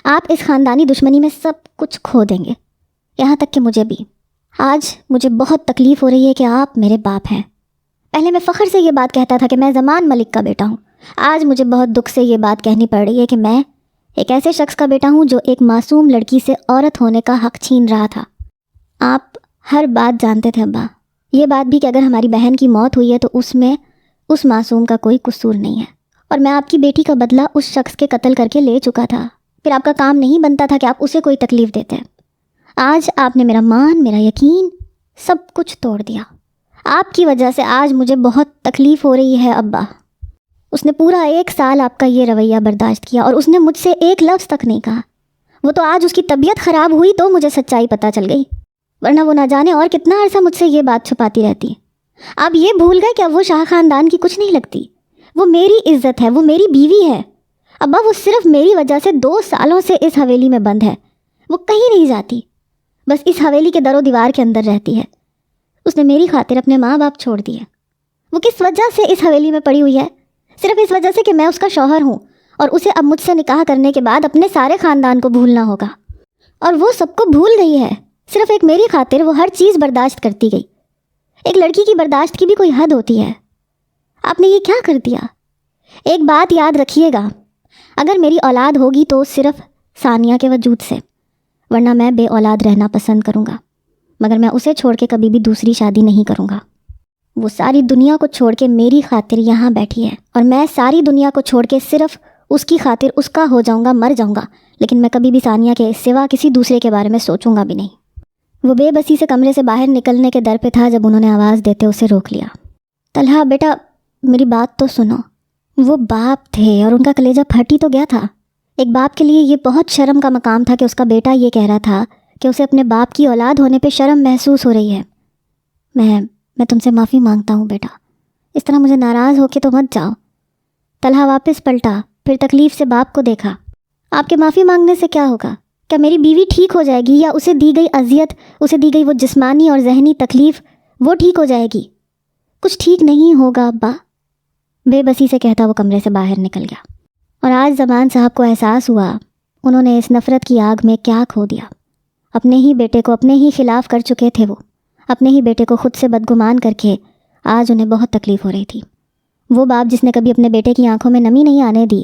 آپ اس خاندانی دشمنی میں سب کچھ کھو دیں گے، یہاں تک کہ مجھے بھی۔ آج مجھے بہت تکلیف ہو رہی ہے کہ آپ میرے باپ ہیں۔ پہلے میں فخر سے یہ بات کہتا تھا کہ میں زمان ملک کا بیٹا ہوں، آج مجھے بہت دکھ سے یہ بات کہنی پڑ رہی ہے کہ میں ایک ایسے شخص کا بیٹا ہوں جو ایک معصوم لڑکی سے عورت ہونے کا حق چھین رہا تھا۔ آپ ہر بات جانتے تھے ابا، یہ بات بھی کہ اگر ہماری بہن کی موت ہوئی ہے تو اس میں اس معصوم کا کوئی قصور نہیں ہے، اور میں آپ کی بیٹی کا بدلہ اس شخص کے قتل کر کے لے چکا تھا، پھر آپ کا کام نہیں بنتا تھا کہ آپ اسے کوئی تکلیف دیتے۔ آج آپ نے میرا مان، میرا یقین سب کچھ توڑ دیا۔ آپ کی وجہ سے آج مجھے بہت تکلیف ہو رہی ہے ابا۔ اس نے پورا 1 سال آپ کا یہ رویہ برداشت کیا، اور اس نے مجھ سے ایک لفظ تک نہیں کہا۔ وہ تو آج اس کی طبیعت خراب ہوئی تو مجھے سچائی پتہ چل گئی، ورنہ وہ نہ جانے اور کتنا عرصہ مجھ سے یہ بات چھپاتی رہتی۔ آپ یہ بھول گئے کہ اب وہ شاہ خاندان کی کچھ نہیں لگتی، وہ میری عزت ہے، وہ میری بیوی ہے۔ ابا وہ صرف میری وجہ سے 2 سالوں سے اس حویلی میں بند ہے، وہ کہیں نہیں جاتی، بس اس حویلی کے در و دیوار کے اندر رہتی ہے۔ اس نے میری خاطر اپنے ماں باپ چھوڑ دیے۔ وہ کس وجہ سے اس حویلی میں پڑی ہوئی ہے؟ صرف اس وجہ سے کہ میں اس کا شوہر ہوں، اور اسے اب مجھ سے نکاح کرنے کے بعد اپنے سارے خاندان کو بھولنا ہوگا، اور وہ سب کو بھول گئی ہے، صرف ایک میری خاطر وہ ہر چیز برداشت کرتی گئی۔ ایک لڑکی کی برداشت کی بھی کوئی حد ہوتی ہے، آپ نے یہ کیا کر دیا؟ ایک بات یاد رکھیے گا، اگر میری اولاد ہوگی تو صرف ثانیہ کے وجود سے، ورنہ میں بے اولاد رہنا پسند کروں گا، مگر میں اسے چھوڑ کے کبھی بھی دوسری شادی نہیں کروں گا۔ وہ ساری دنیا کو چھوڑ کے میری خاطر یہاں بیٹھی ہے، اور میں ساری دنیا کو چھوڑ کے صرف اس کی خاطر اس کا ہو جاؤں گا، مر جاؤں گا، لیکن میں کبھی بھی ثانیہ کے سوا کسی دوسرے کے بارے میں سوچوں گا بھی نہیں۔ وہ بے بسی سے کمرے سے باہر نکلنے کے در پہ تھا جب انہوں نے آواز دیتے اسے روک لیا۔ طلحہ بیٹا میری بات تو سنو۔ وہ باپ تھے اور ان کا کلیجہ پھٹ ہی تو گیا تھا۔ ایک باپ کے لیے یہ بہت شرم کا مقام تھا کہ اس کا بیٹا یہ کہہ رہا تھا کہ اسے اپنے باپ کی اولاد ہونے پہ شرم محسوس ہو رہی ہے۔ میں تم سے معافی مانگتا ہوں بیٹا، اس طرح مجھے ناراض ہو کے تو مت جاؤ۔ طلحہ واپس پلٹا، پھر تکلیف سے باپ کو دیکھا۔ آپ کے معافی مانگنے سے کیا ہوگا؟ کیا میری بیوی ٹھیک ہو جائے گی، یا اسے دی گئی اذیت، اسے دی گئی وہ جسمانی اور ذہنی تکلیف وہ ٹھیک ہو جائے گی؟ کچھ ٹھیک نہیں ہوگا ابا، بے بسی سے کہتا وہ کمرے سے باہر نکل گیا۔ اور آج زمان صاحب کو احساس ہوا انہوں نے اس نفرت کی آگ میں کیا کھو دیا۔ اپنے ہی بیٹے کو اپنے ہی خلاف کر چکے تھے، وہ اپنے ہی بیٹے کو خود سے بدگمان کر کے آج انہیں بہت تکلیف ہو رہی تھی۔ وہ باپ جس نے کبھی اپنے بیٹے کی آنکھوں میں نمی نہیں آنے دی،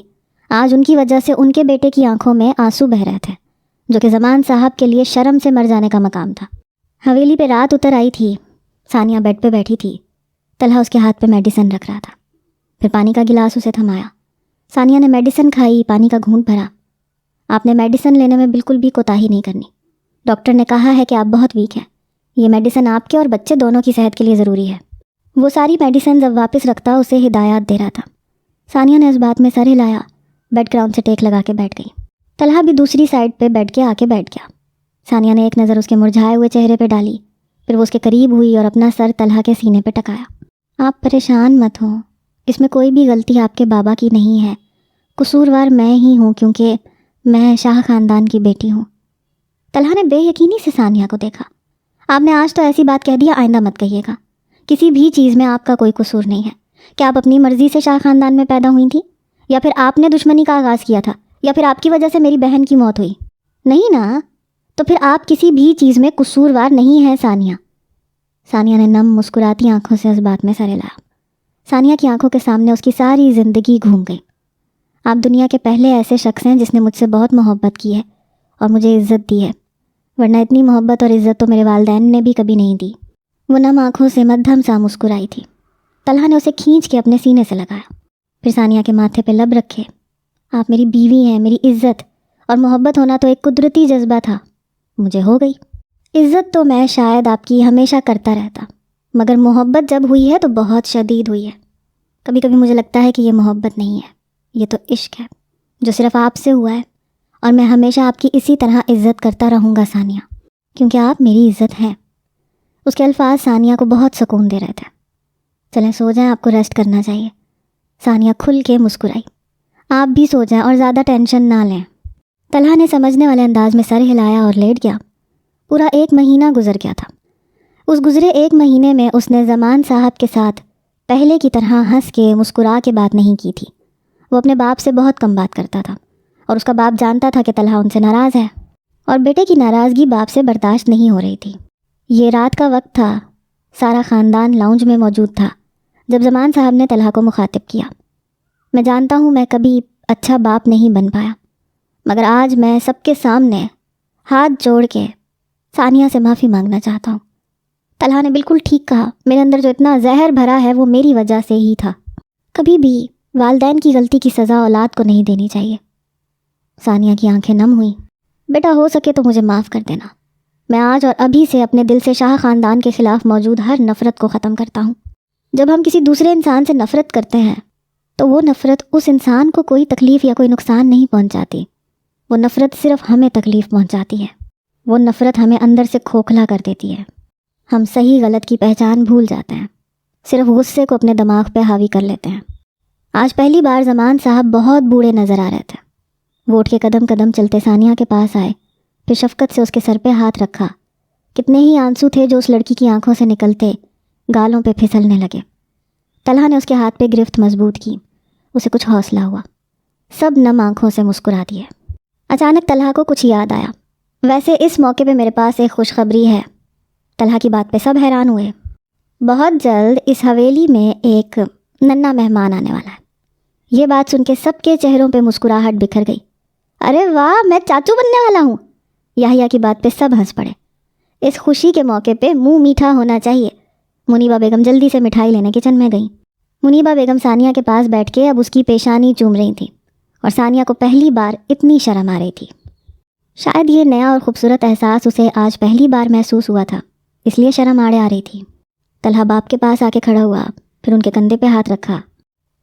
آج ان کی وجہ سے ان کے بیٹے کی آنکھوں میں آنسو بہہ رہے تھے، جو کہ زمان صاحب کے لیے شرم سے مر جانے کا مقام تھا۔ حویلی پہ رات اتر آئی تھی، ثانیہ بیڈ پہ بیٹھی تھی، طلحہ اس کے ہاتھ پہ میڈیسن رکھ رہا تھا، پھر پانی کا گلاس اسے تھمایا۔ ثانیہ نے میڈیسن کھائی، پانی کا گھونٹ بھرا۔ آپ نے میڈیسن لینے میں بالکل بھی کوتاہی نہیں کرنی، ڈاکٹر نے کہا ہے کہ آپ بہت ویک ہیں، یہ میڈیسن آپ کے اور بچے دونوں کی صحت کے لیے ضروری ہے۔ وہ ساری میڈیسن جب واپس رکھتا اسے ہدایات دے رہا تھا۔ ثانیہ نے اس بات میں سر ہلایا، بیڈ گراؤنڈ سے ٹیک لگا کے بیٹھ گئی۔ طلحہ بھی دوسری سائڈ پہ بیٹھ کے آ کے بیٹھ گیا۔ ثانیہ نے ایک نظر اس کے مرجھائے ہوئے چہرے پہ ڈالی، پھر وہ اس کے قریب ہوئی اور اپنا سر طلحہ کے سینے پہ ٹکایا۔ آپ پریشان مت ہوں، اس میں کوئی بھی غلطی آپ کے بابا کی نہیں ہے، قصوروار میں ہی ہوں، کیونکہ میں شاہ خاندان کی بیٹی ہوں۔ طلحہ نے بے یقینی سے ثانیہ کو دیکھا۔ آپ نے آج تو ایسی بات کہہ دیا، آئندہ مت کہیے گا۔ کسی بھی چیز میں آپ کا کوئی قصور نہیں ہے۔ کیا آپ اپنی مرضی سے شاہ خاندان میں پیدا ہوئی تھیں، یا پھر آپ نے دشمنی کا آغاز کیا تھا، یا پھر آپ کی وجہ سے میری بہن کی موت ہوئی؟ نہیں نا، تو پھر آپ کسی بھی چیز میں قصوروار نہیں ہیں ثانیہ۔ ثانیہ نے نم مسکراتی آنکھوں سے اس بات میں سر ہلایا۔ ثانیہ کی آنکھوں کے سامنے اس کی ساری زندگی گھوم گئی۔ آپ دنیا کے پہلے ایسے شخص ہیں جس نے مجھ سے بہت محبت کی ہے اور مجھے عزت دی ہے، ورنہ اتنی محبت اور عزت تو میرے والدین نے بھی کبھی نہیں دی۔ وہ نم آنکھوں سے مدھم سا مسکرائی تھی۔ طلحہ نے اسے کھینچ کے اپنے سینے سے لگایا، پھر ثانیہ کے ماتھے پہ لب رکھے۔ آپ میری بیوی ہیں، میری عزت اور محبت ہونا تو ایک قدرتی جذبہ تھا، مجھے ہو گئی۔ عزت تو میں شاید آپ کی ہمیشہ کرتا رہتا، مگر محبت جب ہوئی ہے تو بہت شدید ہوئی ہے۔ کبھی کبھی مجھے لگتا ہے کہ یہ محبت نہیں ہے، یہ تو عشق ہے جو صرف آپ سے ہوا ہے، اور میں ہمیشہ آپ کی اسی طرح عزت کرتا رہوں گا ثانیہ، کیونکہ آپ میری عزت ہیں۔ اس کے الفاظ ثانیہ کو بہت سکون دے رہے تھے۔ چلیں سو جائیں، آپ کو ریسٹ کرنا چاہیے۔ ثانیہ کھل کے مسکرائی۔ آپ بھی سو جائیں اور زیادہ ٹینشن نہ لیں۔ طلحہ نے سمجھنے والے انداز میں سر ہلایا اور لیٹ گیا۔ پورا 1 مہینہ گزر گیا تھا۔ اس گزرے 1 مہینے میں اس نے زمان صاحب کے ساتھ پہلے کی طرح ہنس کے مسکرا کے بات نہیں کی تھی۔ وہ اپنے باپ سے بہت کم بات کرتا تھا اور اس کا باپ جانتا تھا کہ طلحہ ان سے ناراض ہے، اور بیٹے کی ناراضگی باپ سے برداشت نہیں ہو رہی تھی۔ یہ رات کا وقت تھا، سارا خاندان لاؤنج میں موجود تھا جب زمان صاحب نے طلحہ کو مخاطب کیا۔ میں جانتا ہوں میں کبھی اچھا باپ نہیں بن پایا، مگر آج میں سب کے سامنے ہاتھ جوڑ کے ثانیہ سے معافی مانگنا چاہتا ہوں۔ طلحہ نے بالکل ٹھیک کہا، میرے اندر جو اتنا زہر بھرا ہے وہ میری وجہ سے ہی تھا۔ کبھی بھی والدین کی غلطی کی سزا اولاد کو نہیں دینی چاہیے۔ ثانیہ کی آنکھیں نم ہوئیں۔ بیٹا ہو سکے تو مجھے معاف کر دینا۔ میں آج اور ابھی سے اپنے دل سے شاہ خاندان کے خلاف موجود ہر نفرت کو ختم کرتا ہوں۔ جب ہم کسی دوسرے انسان سے نفرت کرتے ہیں تو وہ نفرت اس انسان کو کوئی تکلیف یا کوئی نقصان نہیں پہنچاتی، وہ نفرت صرف ہمیں تکلیف پہنچاتی ہے۔ وہ نفرت ہمیں اندر سے کھوکھلا کر دیتی ہے۔ ہم صحیح غلط کی پہچان بھول جاتے ہیں، صرف غصے کو اپنے دماغ پہ حاوی کر لیتے ہیں۔ آج پہلی بار زمان صاحب بہت بوڑھے نظر آ رہے تھے۔ وہ اٹھ کے قدم قدم چلتے ثانیہ کے پاس آئے، پھر شفقت سے اس کے سر پہ ہاتھ رکھا۔ کتنے ہی آنسو تھے جو اس لڑکی کی آنکھوں سے نکلتے گالوں پہ پھسلنے لگے۔ طلحہ نے اس کے ہاتھ پہ گرفت مضبوط کی، اسے کچھ حوصلہ ہوا۔ سب نم آنکھوں سے مسکرا دیے۔ اچانک طلحہ کو کچھ یاد آیا۔ ویسے اس موقع پہ میرے پاس ایک خوشخبری ہے۔ طلحہ کی بات پہ سب حیران ہوئے۔ بہت جلد اس حویلی میں ایک ننھا مہمان آنے والا ہے۔ یہ بات سن کے سب کے چہروں پہ مسکراہٹ بکھر گئی۔ ارے واہ، میں چاچو بننے والا ہوں۔ یحییٰ کی بات پہ سب ہنس پڑے۔ اس خوشی کے موقع پہ منہ میٹھا ہونا چاہیے۔ منیبہ بیگم جلدی سے مٹھائی لینے کچن میں گئیں۔ منیبہ بیگم ثانیہ کے پاس بیٹھ کے اب اس کی پیشانی چوم رہی تھیں، اور ثانیہ کو پہلی بار اتنی شرم آ رہی تھی۔ شاید یہ نیا اور خوبصورت احساس اسے آج پہلی بار محسوس ہوا تھا، اس لیے شرم آڑے آ رہی تھی۔ طلحہ باپ کے پاس آ کے کھڑا ہوا، پھر ان کے کندھے پہ ہاتھ رکھا۔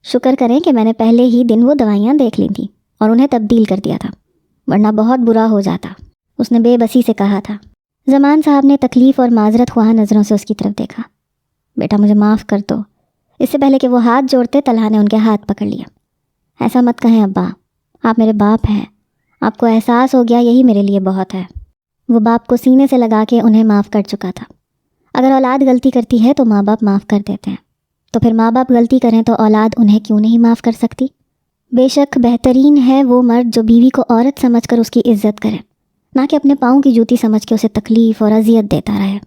شکر کریں کہ میں نے پہلے ہی دن وہ دوائیاں دیکھ لی تھیں اور انہیں تبدیل کر دیا تھا، ورنہ بہت برا ہو جاتا، اس نے بے بسی سے کہا تھا۔ زمان صاحب نے تکلیف اور معذرت خواہ نظروں سے اس کی طرف دیکھا۔ بیٹا مجھے معاف کر دو۔ اس سے پہلے کہ وہ ہاتھ جوڑتے طلحہ نے ان کے ہاتھ پکڑ لیا۔ ایسا مت کہیں ابا، آپ میرے باپ ہیں، آپ کو احساس ہو گیا یہی میرے لیے بہت ہے۔ وہ باپ کو سینے سے لگا کے انہیں معاف کر چکا تھا۔ اگر اولاد غلطی کرتی ہے تو ماں باپ معاف کر دیتے ہیں، تو پھر ماں باپ غلطی کریں تو اولاد انہیں کیوں نہیں معاف کر سکتی؟ بے شک بہترین ہے وہ مرد جو بیوی کو عورت سمجھ کر اس کی عزت کرے، نہ کہ اپنے پاؤں کی جوتی سمجھ کے اسے تکلیف اور اذیت دیتا رہے۔